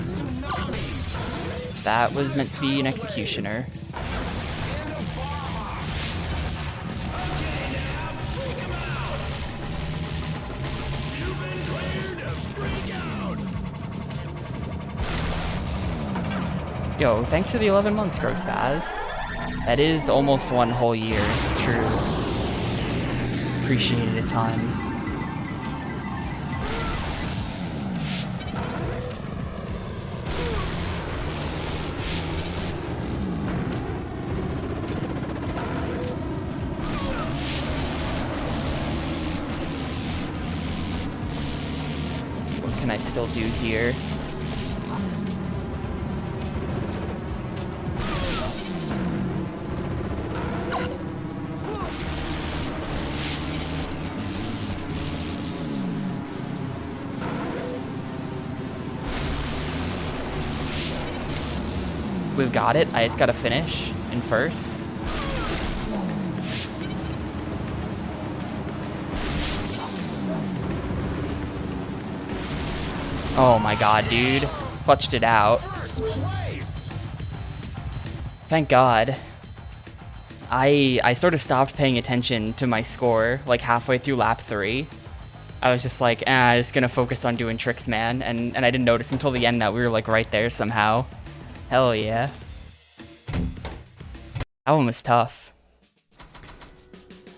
Speaker 2: Tsunami
Speaker 1: That was meant to be an executioner.
Speaker 2: and a bar hop. Okay, now freak 'em out. You've been cleared to freak out.
Speaker 1: Yo, thanks for the 11 months, Grospaz. That is almost one whole year, it's true. Appreciate it a ton. Let's see, what can I still do here? We've got it. I just gotta finish in first. Oh my god, dude. Clutched it out.
Speaker 2: First place.
Speaker 1: Thank god. I sort of stopped paying attention to my score like halfway through lap 3. I was just like, I'm just gonna focus on doing tricks, man. And I didn't notice until the end that we were like right there somehow. Hell yeah. That one was tough.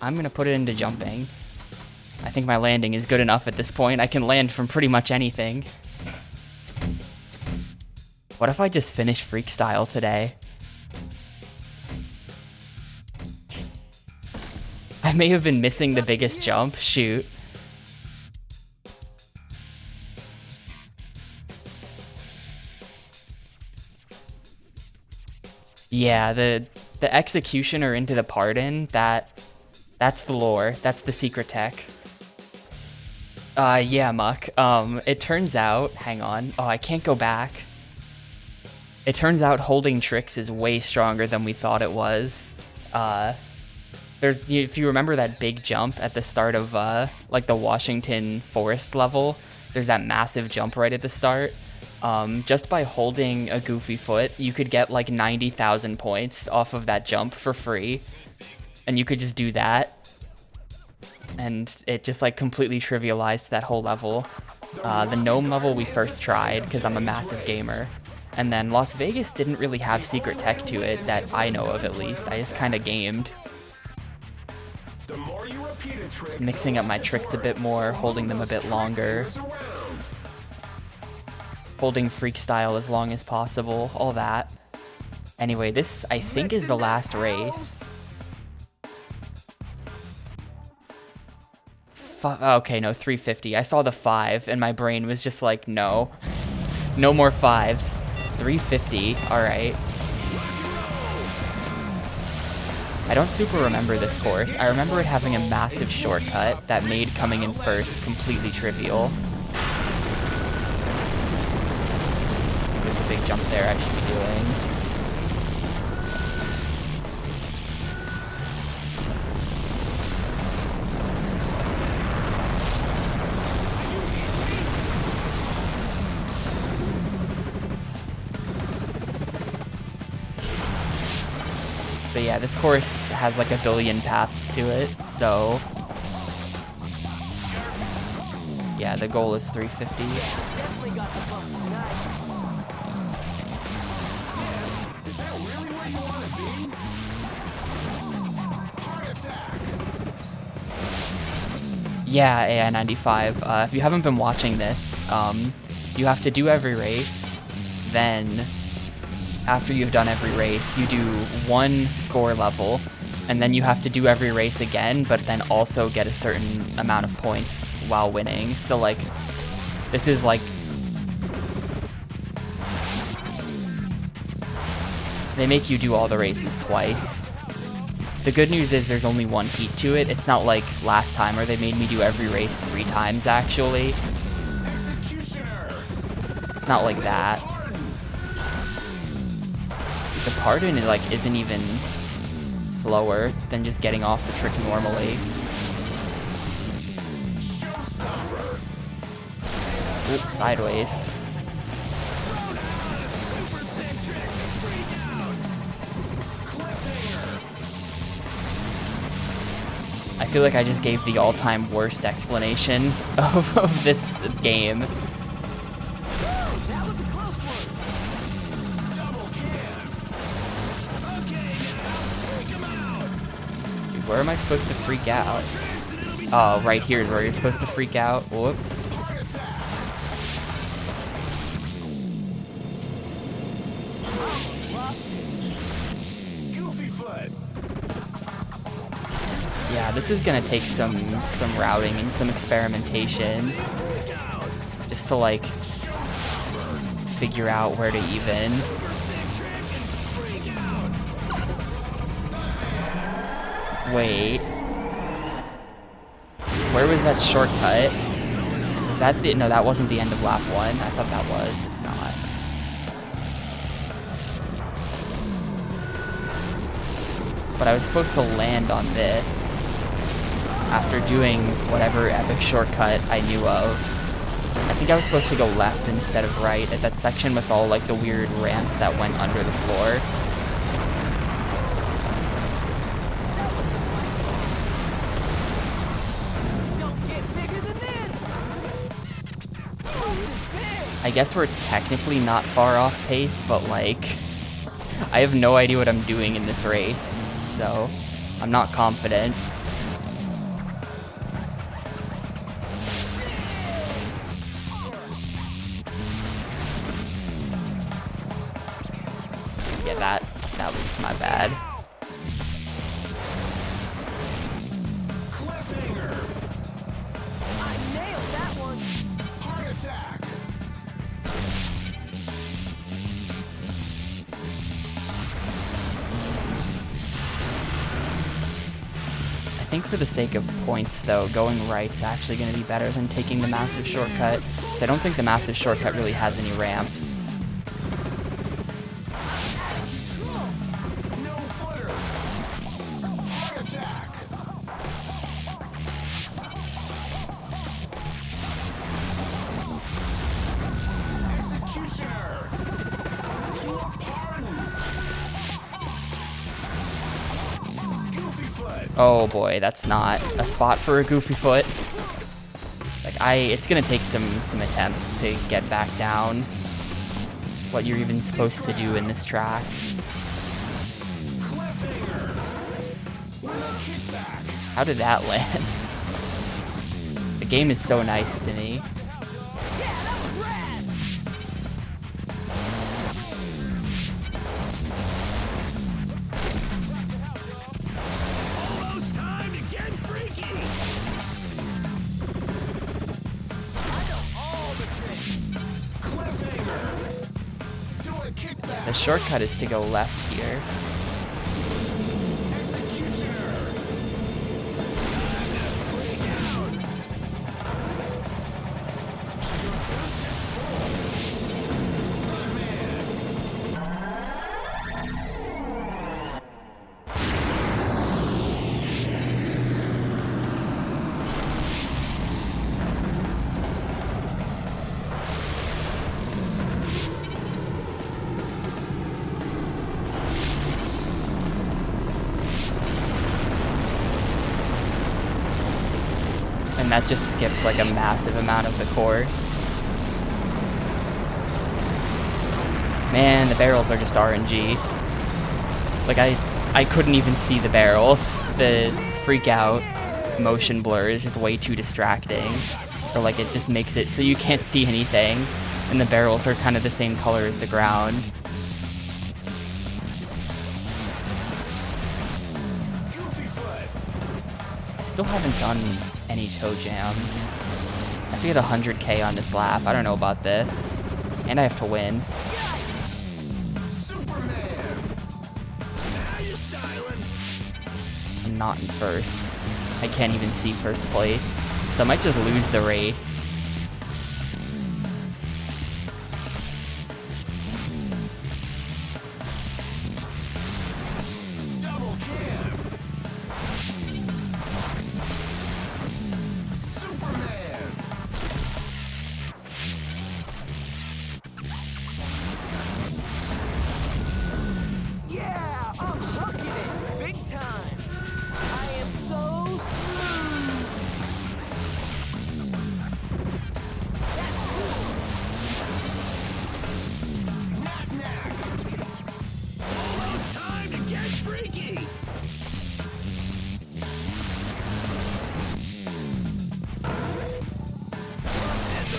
Speaker 1: I'm gonna put it into jumping. I think my landing is good enough at this point. I can land from pretty much anything. What if I just finish Freekstyle today? I may have been missing the biggest jump. Shoot. Yeah, the The executioner into the pardon, that's the lore. That's the secret tech. Yeah, Muck. It turns out, hang on. Oh, I can't go back. It turns out holding tricks is way stronger than we thought it was. If you remember that big jump at the start of like the Washington Forest level, there's that massive jump right at the start. Just by holding a goofy foot, you could get like 90,000 points off of that jump for free. And you could just do that. And it just like completely trivialized that whole level. The gnome level we first tried, because I'm a massive gamer. And then Las Vegas didn't really have secret tech to it, that I know of at least. I just kind of gamed. Mixing up my tricks a bit more, holding them a bit longer. Holding Freekstyle as long as possible, all that. Anyway, this I think is the last race. Okay, no, 350. I saw the 5 and my brain was just like, no. No more 5s. 350, alright. I don't super remember this course. I remember it having a massive shortcut that made coming in first completely trivial. There's a big jump there I should be doing. But yeah, this course has like a billion paths to it, so yeah, the goal is 350.
Speaker 3: Definitely got the bumps tonight.
Speaker 2: Is that really where you want to be? Heart attack.
Speaker 1: Yeah, AI95. If you haven't been watching this, you have to do every race, then after you've done every race, you do one score level, and then you have to do every race again, but then also get a certain amount of points while winning. So like, this is like, they make you do all the races twice. The good news is there's only one heat to it. It's not like last time where they made me do every race 3 times actually. It's not like that. The pardon like isn't even slower than just getting off the trick normally. Oops, sideways. I feel like I just gave the all-time worst explanation of this game. Where am I supposed to freak out? Oh, right here is where you're supposed to freak out. Whoops. Yeah, this is gonna take some routing and some experimentation. Just to like figure out where to even. Wait. Where was that shortcut? Was that the... No, that wasn't the end of lap 1. I thought that was. It's not. But I was supposed to land on this after doing whatever epic shortcut I knew of. I think I was supposed to go left instead of right at that section with all like the weird ramps that went under the floor. I guess we're technically not far off pace, but like, I have no idea what I'm doing in this race, so I'm not confident. Yeah, that was my bad.
Speaker 3: I nailed that one.
Speaker 2: Heart attack.
Speaker 1: think for the sake of points, though, going right's actually going to be better than taking the massive shortcut. So I don't think the massive shortcut really has any ramps. Oh boy, that's not a spot for a goofy foot. Like it's gonna take some attempts to get back down what you're even supposed to do in this track. How did that land? The game is so nice to me. The shortcut is to go left here. And that just skips like a massive amount of the course. Man, the barrels are just RNG. Like I couldn't even see the barrels. The freak out motion blur is just way too distracting. Or like it just makes it so you can't see anything. And the barrels are kind of the same color as the ground. I still haven't done any toe jams. I have to get 100k on this lap. I don't know about this. And I have to win. I'm not in first. I can't even see first place. So I might just lose the race.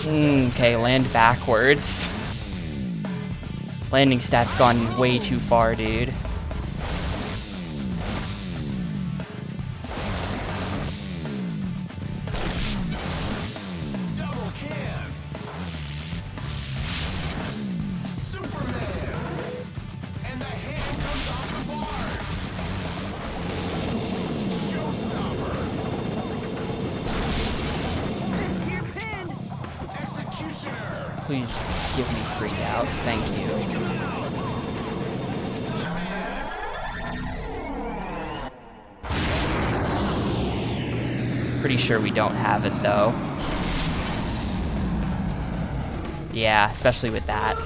Speaker 1: Okay, land backwards. Landing stat's gone way too far, dude. Please give me freak out. Thank you. Pretty sure we don't have it though. Yeah, especially with that.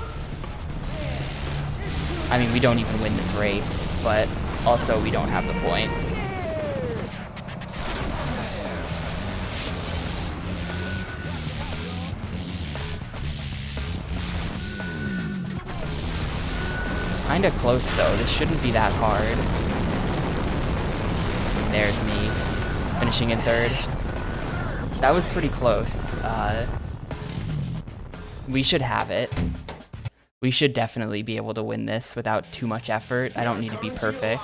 Speaker 1: I mean, we don't even win this race, but also we don't have the points. Kinda close though, this shouldn't be that hard. There's me, finishing in third. That was pretty close. We should have it. We should definitely be able to win this without too much effort. I don't need to be perfect.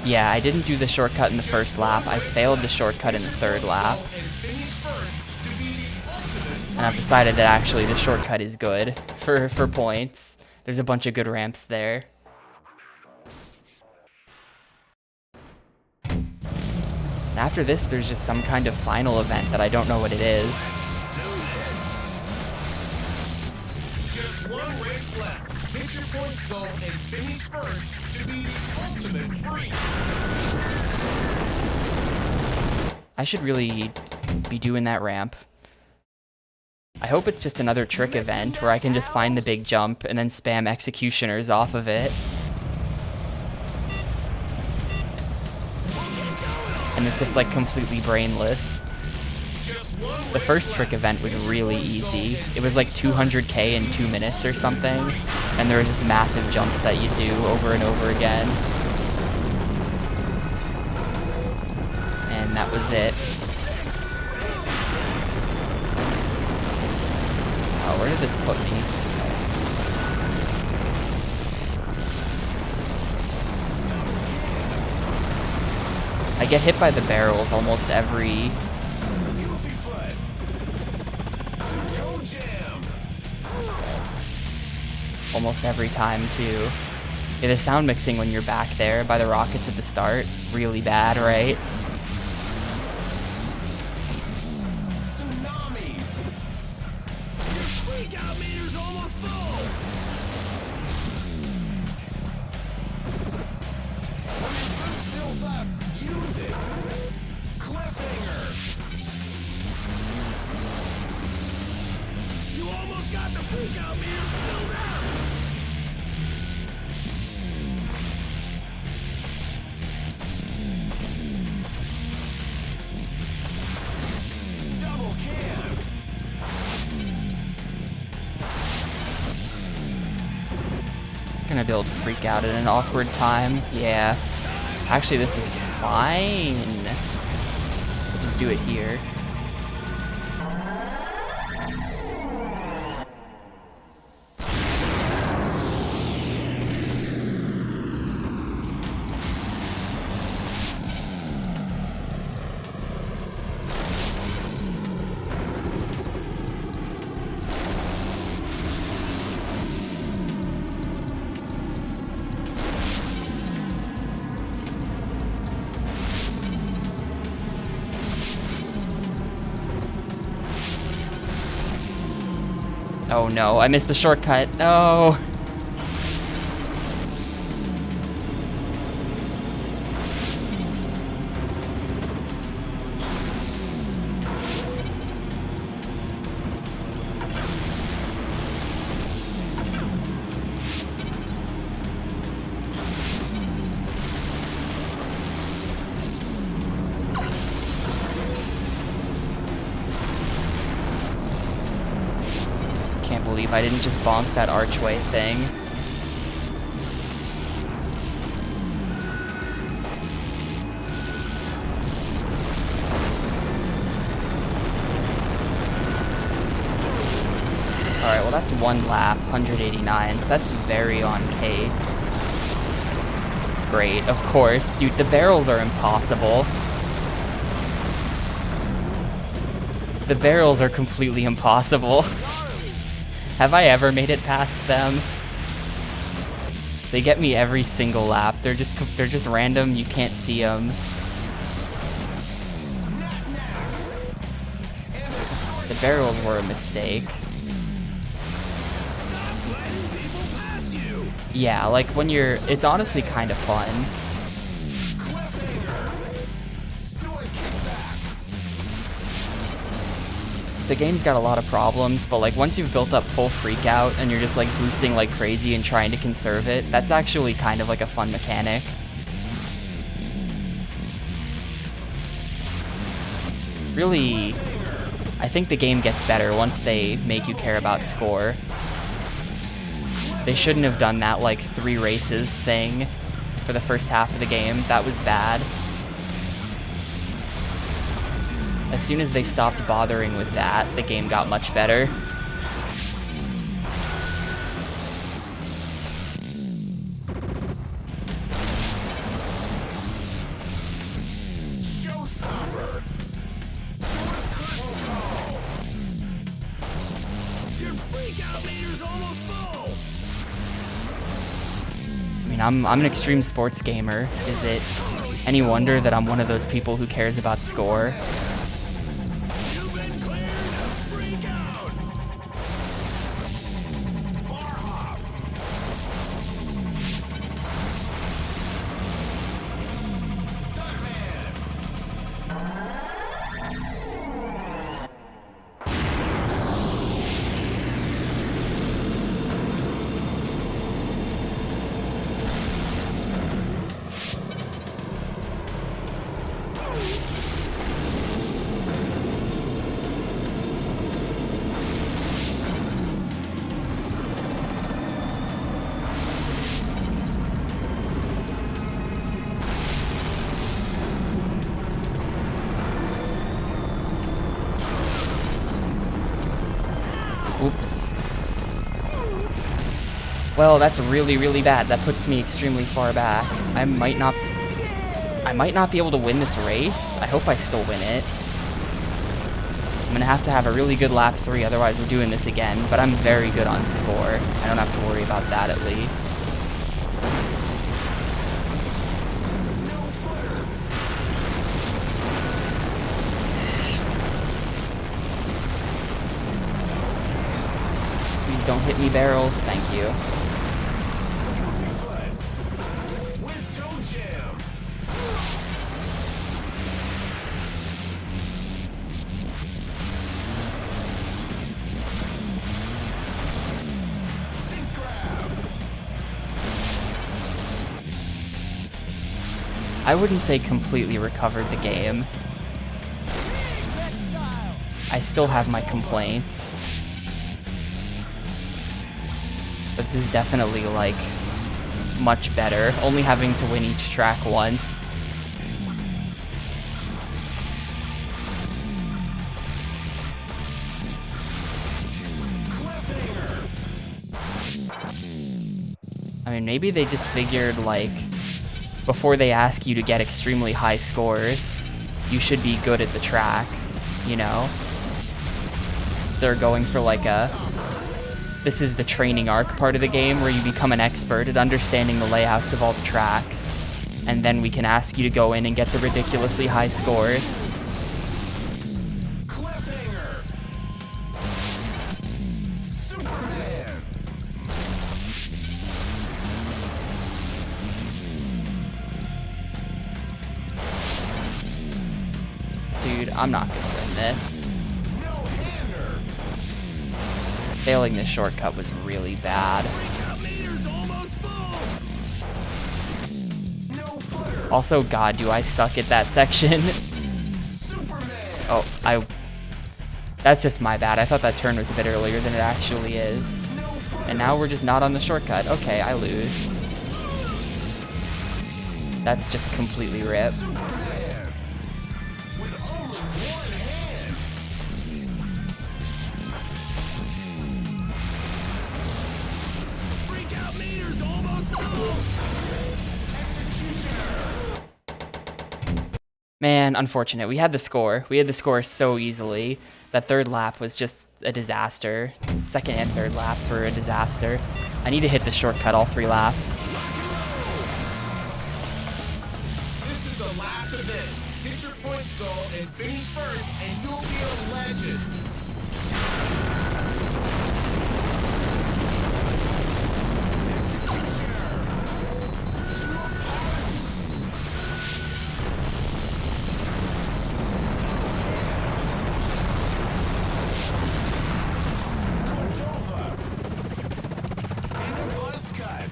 Speaker 1: Yeah, I didn't do the shortcut in the first lap. I failed the shortcut in the third lap. And I've decided that actually the shortcut is good for points. There's a bunch of good ramps there. After this, there's just some kind of final event that I don't know what it is.
Speaker 2: Just one race left. Get your points goal and finish first to be the ultimate freak.
Speaker 1: I should really be doing that ramp. I hope it's just another trick event where I can just find the big jump and then spam executioners off of it. And it's just like completely brainless. The first trick event was really easy. It was like 200k in 2 minutes or something. And there were just massive jumps that you do over and over again. And that was it. Oh, where did this put me? I get hit by the barrels almost every... almost every time, too. Yeah, the sound mixing when you're back there by the rockets at the start, really bad, right?
Speaker 2: Freakout meter's almost full! When your boost fills up, use it! Cliffhanger! You almost got the freakout meter filled up! Double can!
Speaker 1: Gonna be able to freak out at an awkward time. Yeah. Actually, this is fine. We'll just do it here. Oh no, I missed the shortcut. No. Can't believe I didn't just bonk that archway thing. Alright, well that's one lap, 189, so that's very on pace. Great, of course. Dude, the barrels are impossible. The barrels are completely impossible. Have I ever made it past them? They get me every single lap. They're just random. You can't see them. The barrels were a mistake. Yeah, like when you're... It's honestly kind of fun. The game's got a lot of problems, but like once you've built up full freakout and you're just like boosting like crazy and trying to conserve it, that's actually kind of like a fun mechanic. Really, I think the game gets better once they make you care about score. They shouldn't have done that like 3 races thing for the first half of the game. That was bad. As soon as they stopped bothering with that, the game got much better.
Speaker 2: Showstopper!
Speaker 1: mean, I'm an extreme sports gamer. Is it any wonder that I'm one of those people who cares about score?
Speaker 2: You've been cleared of freak out. Bar hop. Stuntman.
Speaker 1: Oops. Well, that's really, really bad. That puts me extremely far back. I might not be able to win this race. I hope I still win it. I'm gonna have to have a really good lap 3, otherwise we're doing this again. But I'm very good on score. I don't have to worry about that at least. Please don't hit me, barrels. Thank you.
Speaker 2: With toe jam. Sink grab.
Speaker 1: I wouldn't say completely recovered the game. I still have my complaints. But this is definitely, like, much better. Only having to win each track once. I mean, maybe they just figured, like, before they ask you to get extremely high scores, you should be good at the track, you know? They're going for, like, this is the training arc part of the game where you become an expert at understanding the layouts of all the tracks, and then we can ask you to go in and get the ridiculously high scores.
Speaker 2: Cliffhanger. Superman.
Speaker 1: Dude, I'm not gonna win this.
Speaker 2: No-hander.
Speaker 1: Failing this shortcut was really bad.
Speaker 2: Freak out meter's almost full. No footer.
Speaker 1: Also, God, do I suck at that section?
Speaker 2: Superman.
Speaker 1: Oh, that's just my bad. I thought that turn was a bit earlier than it actually is.
Speaker 2: No footer.
Speaker 1: And now we're just not on the shortcut. Okay, I lose. That's just completely rip.
Speaker 2: Superman. With only one hand. Freak out meter's almost full. Executioner.
Speaker 1: Man, unfortunate. We had the score. We had the score so easily. That third lap was just a disaster. Second and third laps were a disaster. I need to hit the shortcut all 3 laps.
Speaker 2: This is the last event. Get your points goal and finish first, and you'll be a legend. Executioner. To a party. Cordova. And a buzz cut.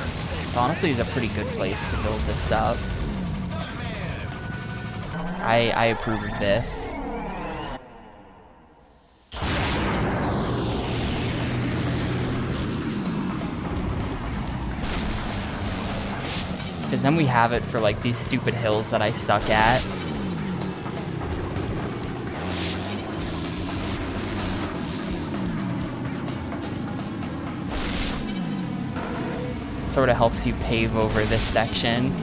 Speaker 1: This honestly is a pretty good place to build this up. I approve of this. Because then we have it for like these stupid hills that I suck at. It sort of helps you pave over this section.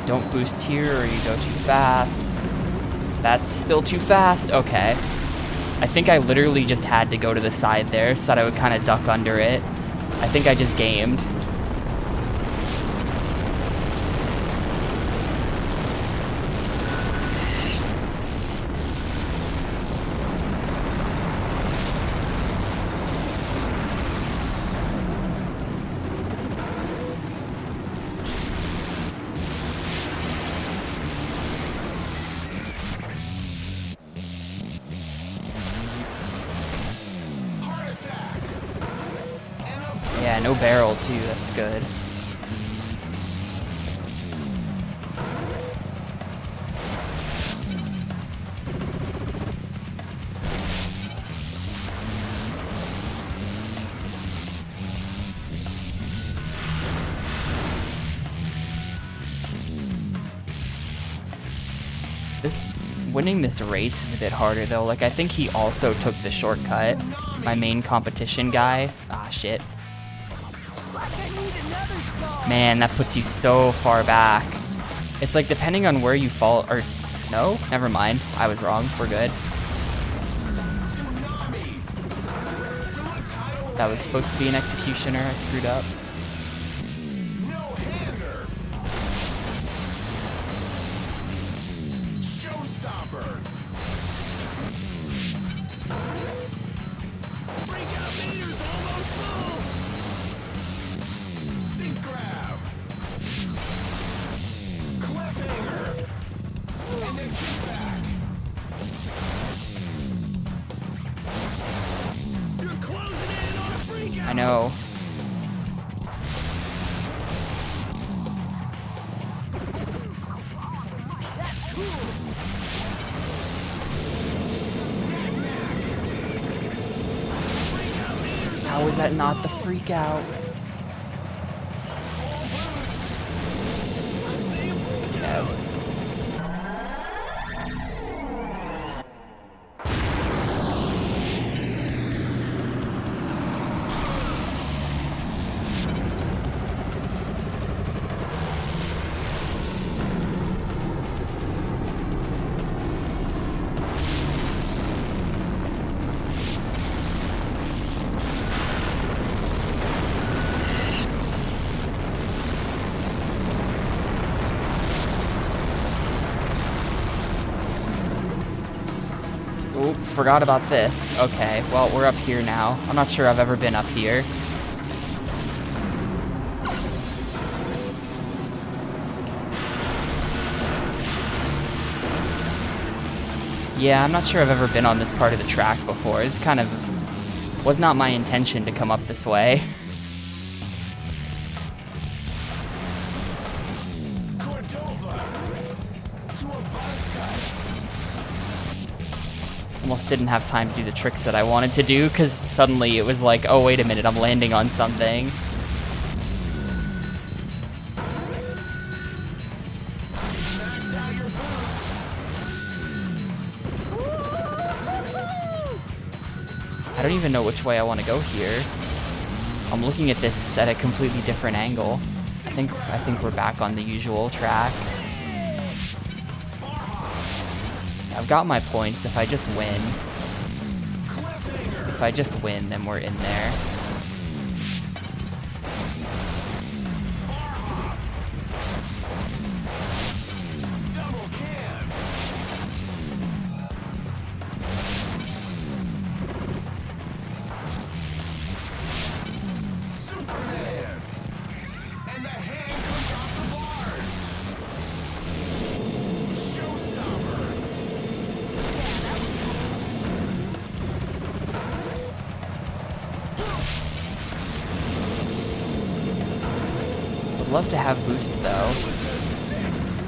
Speaker 1: Don't boost here or you go too fast. That's still too fast. Okay. I think I literally just had to go to the side there so that I would kind of duck under it. I think I just gamed. Yeah, no barrel too, that's good. Winning this race is a bit harder though. Like I think he also took the shortcut. My main competition guy. Ah shit. Man, that puts you so far back. It's like depending on where you fall, or no, never mind. I was wrong. We're good. That was supposed to be an executioner. I screwed up. I know. How is that not the freak out? No. Oop, forgot about this. Okay, well, we're up here now. I'm not sure I've ever been up here. Yeah, I'm not sure I've ever been on this part of the track before. It's kind of was not my intention to come up this way. Almost didn't have time to do the tricks that I wanted to do because suddenly it was like, oh wait a minute, I'm landing on something. I don't even know which way I want to go here. I'm looking at this at a completely different angle. I think we're back on the usual track. I've got my points if I just win. If I just win, then we're in there. love to have boost though.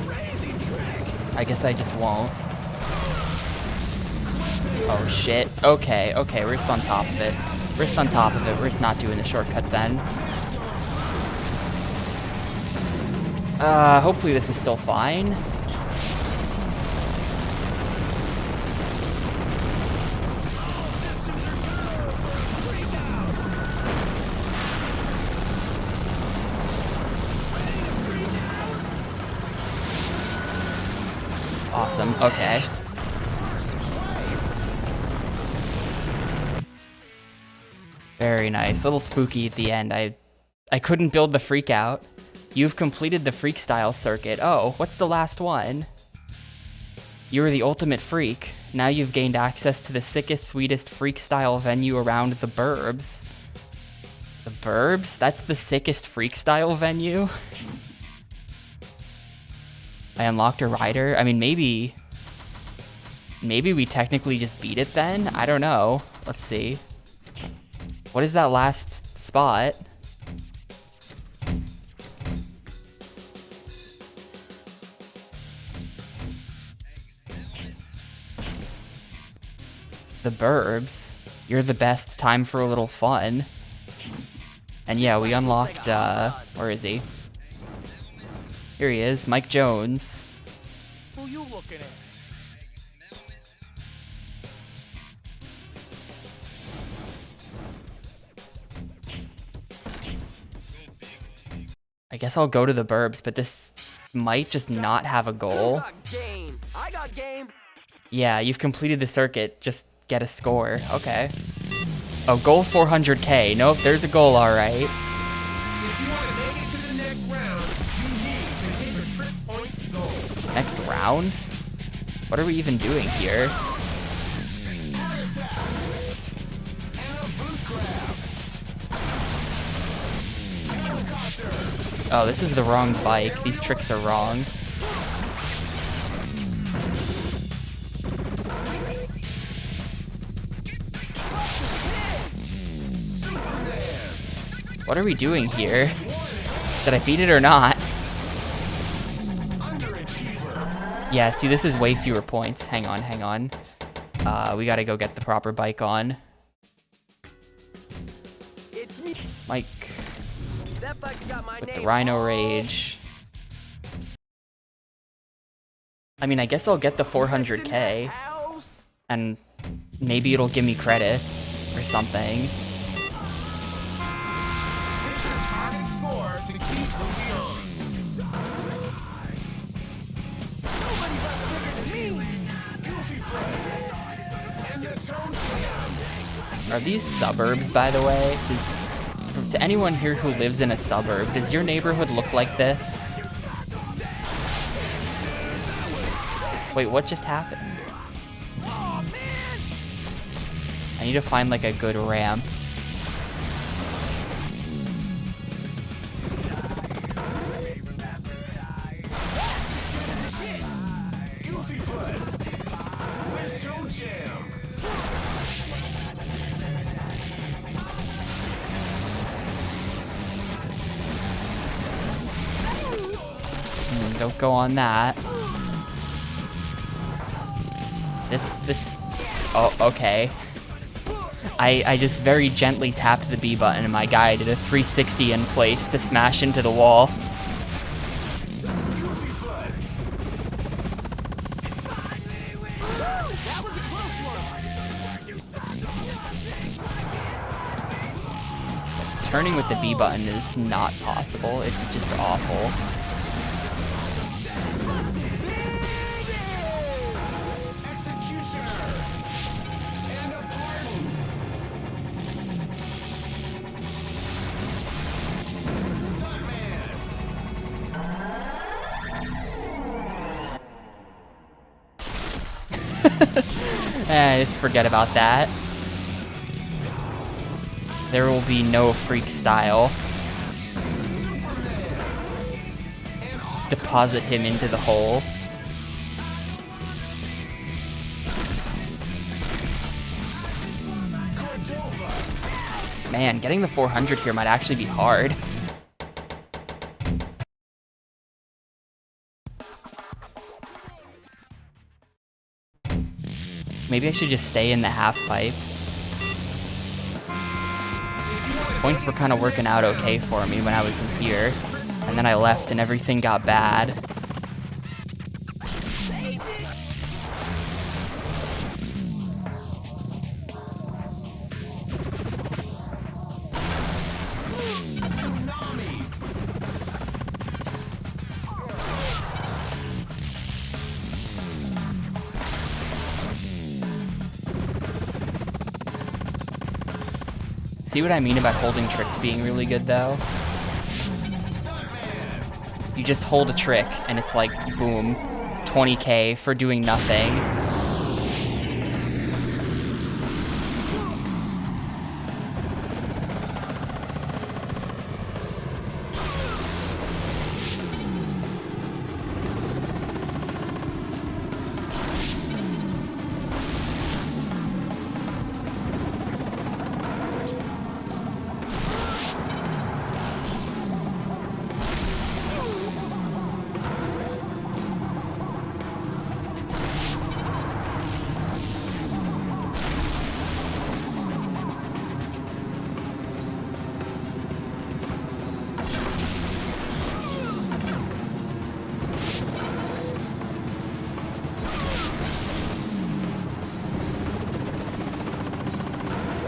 Speaker 2: Crazy trick.
Speaker 1: I guess I just won't. Oh shit. Okay, okay, we're just on top of it. We're just on top of it. We're just not doing the shortcut then. Hopefully this is still fine. Awesome, okay. Very nice. A little spooky at the end. I couldn't build the freak out. You've completed the Freekstyle circuit. Oh, what's the last one? You were the ultimate freak. Now you've gained access to the sickest, sweetest Freekstyle venue around the burbs. The burbs? That's the sickest Freekstyle venue? I unlocked a rider? I mean, maybe we technically just beat it then? I don't know. Let's see. What is that last spot? The burbs. You're the best. Time for a little fun. And yeah, we unlocked, where is he? Here he is, Mike Jones.
Speaker 3: Who you looking at?
Speaker 1: I guess I'll go to the burbs, but this might just not have a goal.
Speaker 3: You got game. I got game.
Speaker 1: Yeah, you've completed the circuit. Just get a score. Okay. Oh, goal 400K. Nope, there's a goal, all right.
Speaker 2: If you want to make it to the next round, you need to hit your trip points goal.
Speaker 1: Next round? What are we even doing here?
Speaker 2: Heart attack. And a boot grab. Helicopter.
Speaker 1: Oh, this is the wrong bike. These tricks are wrong. What are we doing here? Did I beat it or not? Yeah, see, this is way fewer points. Hang on, hang on. We gotta go get the proper bike on.
Speaker 3: It's me.
Speaker 1: Mike,
Speaker 3: That bike's got my
Speaker 1: with
Speaker 3: name
Speaker 1: the Rhino
Speaker 3: all-
Speaker 1: Rage. I mean, I guess I'll get the
Speaker 3: That's in
Speaker 1: 400K,
Speaker 3: the house.
Speaker 1: and maybe it'll give me credits or something.
Speaker 2: Hit your target score to keep moving on.
Speaker 3: Nobody got bigger than me.
Speaker 2: Goofy Fred. And the Tone Jam.
Speaker 1: Are these suburbs, by the way? To anyone here who lives in a suburb, does your neighborhood look like this? Wait, what just happened?
Speaker 3: Oh man.
Speaker 1: I need to find like a good ramp.
Speaker 2: Goofy Fred. With Tone Jam.
Speaker 1: Don't go on that. Oh, okay. I just very gently tapped the B button and my guy did a 360 in place to smash into the wall.
Speaker 2: Goofy Fred.
Speaker 3: That was a close one.
Speaker 1: Turning with the B button is not possible. It's just awful.
Speaker 2: Executioner. And a pardon. Stuntman.
Speaker 1: Just forget about that. There will be no Freekstyle. Just deposit him into the hole. Man, getting the 400 here might actually be hard. Maybe I should just stay in the half pipe. Points were kind of working out okay for me when I was in here. And then I left and everything got bad. See what I mean about holding tricks being really good, though? You just hold a trick, and it's like, boom, 20k for doing nothing.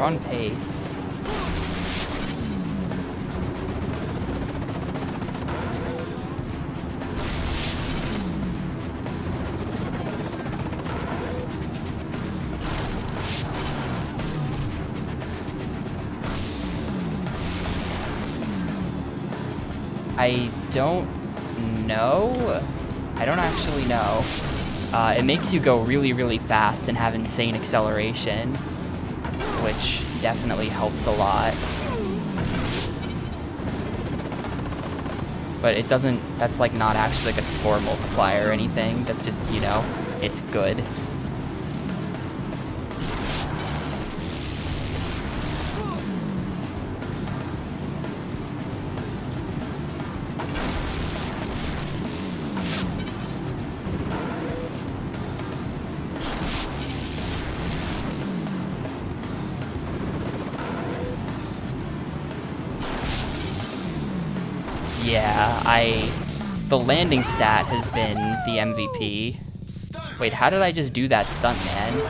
Speaker 1: We're on pace. I don't know. I don't actually know. It makes you go really, really fast and have insane acceleration, which definitely helps a lot. But it doesn't, that's like not actually like a score multiplier or anything. That's just, you know, it's good. Yeah, the landing stat has been the MVP. Wait, how did I just do that stunt, man?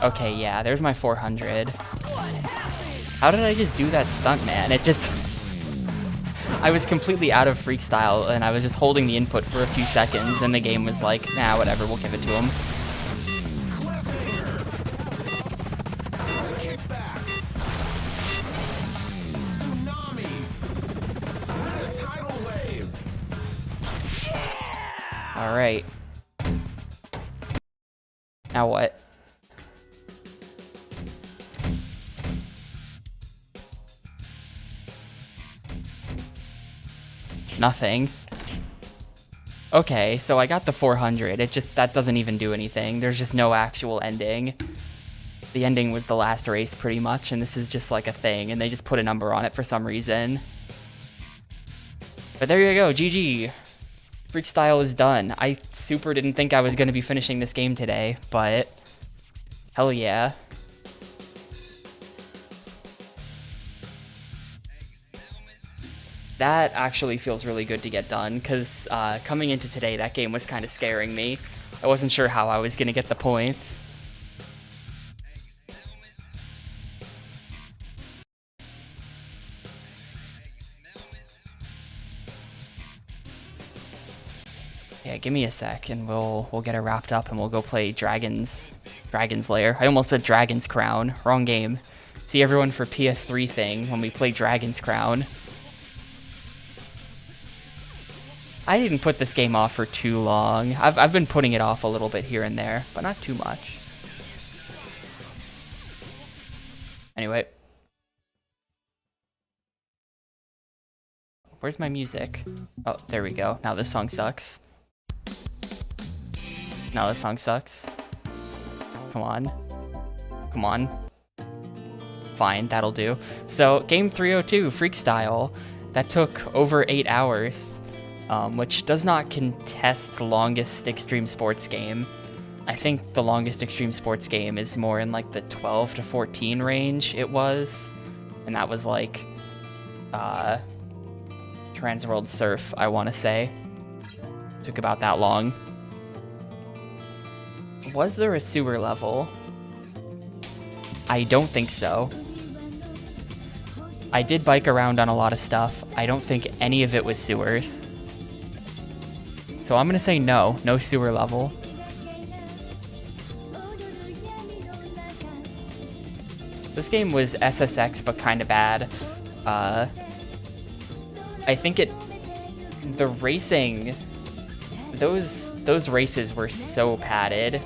Speaker 1: Okay, yeah, there's my 400. How did I just do that stunt, man? It just... I was completely out of Freekstyle, and I was just holding the input for a few seconds, and the game was like, nah, whatever, we'll give it to him. Alright. Now what? Nothing. Okay, so I got the 400. It just, that doesn't even do anything. There's just no actual ending. The ending was the last race pretty much, and this is just like a thing, and they just put a number on it for some reason. But there you go, GG. Freekstyle is done. I super didn't think I was going to be finishing this game today, but hell yeah. That actually feels really good to get done, because coming into today, that game was kind of scaring me. I wasn't sure how I was going to get the points. Yeah, give me a sec, and we'll get it wrapped up, and we'll go play Dragon's Lair. I almost said Dragon's Crown. Wrong game. See everyone for PS3 thing when we play Dragon's Crown. I didn't put this game off for too long. I've been putting it off a little bit here and there, but not too much. Anyway. Where's my music? Oh, there we go. Now this song sucks. Now this song sucks. Come on. Come on. Fine, that'll do. So, game 302, Freekstyle. That took over 8 hours, which does not contest longest extreme sports game. I think the longest extreme sports game is more in like the 12 to 14 range it was. And that was like Transworld Surf, I want to say. Took about that long. Was there a sewer level? I don't think so. I did bike around on a lot of stuff. I don't think any of it was sewers. So I'm gonna say no sewer level. This game was SSX, but kind of bad. I think the racing, those races were so padded.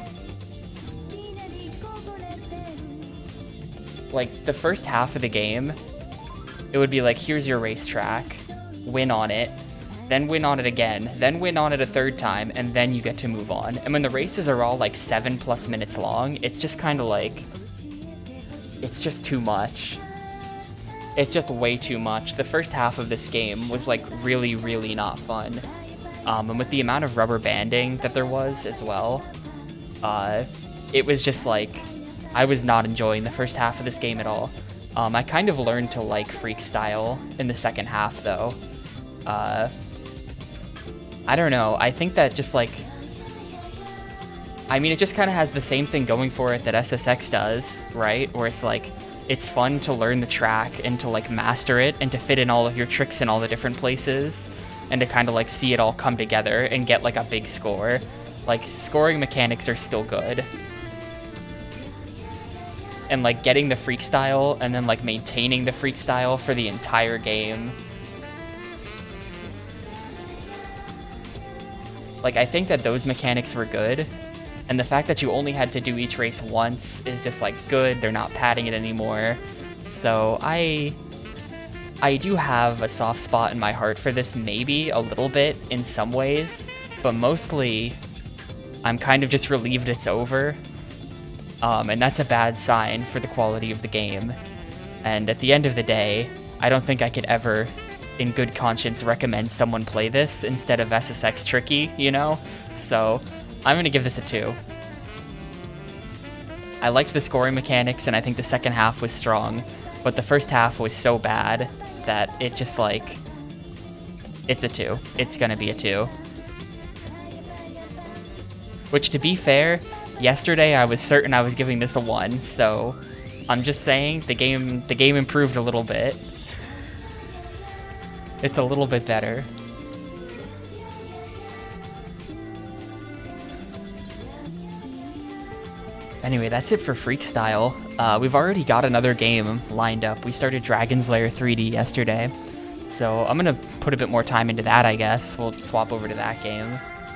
Speaker 1: Like, the first half of the game, it would be like, here's your racetrack, win on it, then win on it again, then win on it a third time, and then you get to move on. And when the races are all like 7+ minutes long, it's just kind of like, it's just too much. It's just way too much. The first half of this game was like really, really not fun. And with the amount of rubber banding that there was as well, it was just like, I was not enjoying the first half of this game at all. I kind of learned to like Freekstyle in the second half though. I don't know, I think that just like, I mean, it just kind of has the same thing going for it that SSX does, right? Where it's like, it's fun to learn the track and to like master it and to fit in all of your tricks in all the different places and to kind of like see it all come together and get like a big score. Like, scoring mechanics are still good. And like getting the Freekstyle and then like maintaining the Freekstyle for the entire game. Like, I think that those mechanics were good. And the fact that you only had to do each race once is just like good. They're not padding it anymore. So I do have a soft spot in my heart for this, maybe a little bit in some ways, but mostly I'm kind of just relieved it's over. And that's a bad sign for the quality of the game. And at the end of the day, I don't think I could ever, in good conscience, recommend someone play this instead of SSX Tricky, you know? So I'm going to give this a 2. I liked the scoring mechanics, and I think the second half was strong, but the first half was so bad that it just like, it's a 2. It's going to be a 2. Which, to be fair, yesterday I was certain I was giving this a 1, so I'm just saying the game improved a little bit. It's a little bit better. Anyway, that's it for Freekstyle. We've already got another game lined up. We started Dragon's Lair 3D yesterday, so I'm gonna put a bit more time into that, I guess. We'll swap over to that game.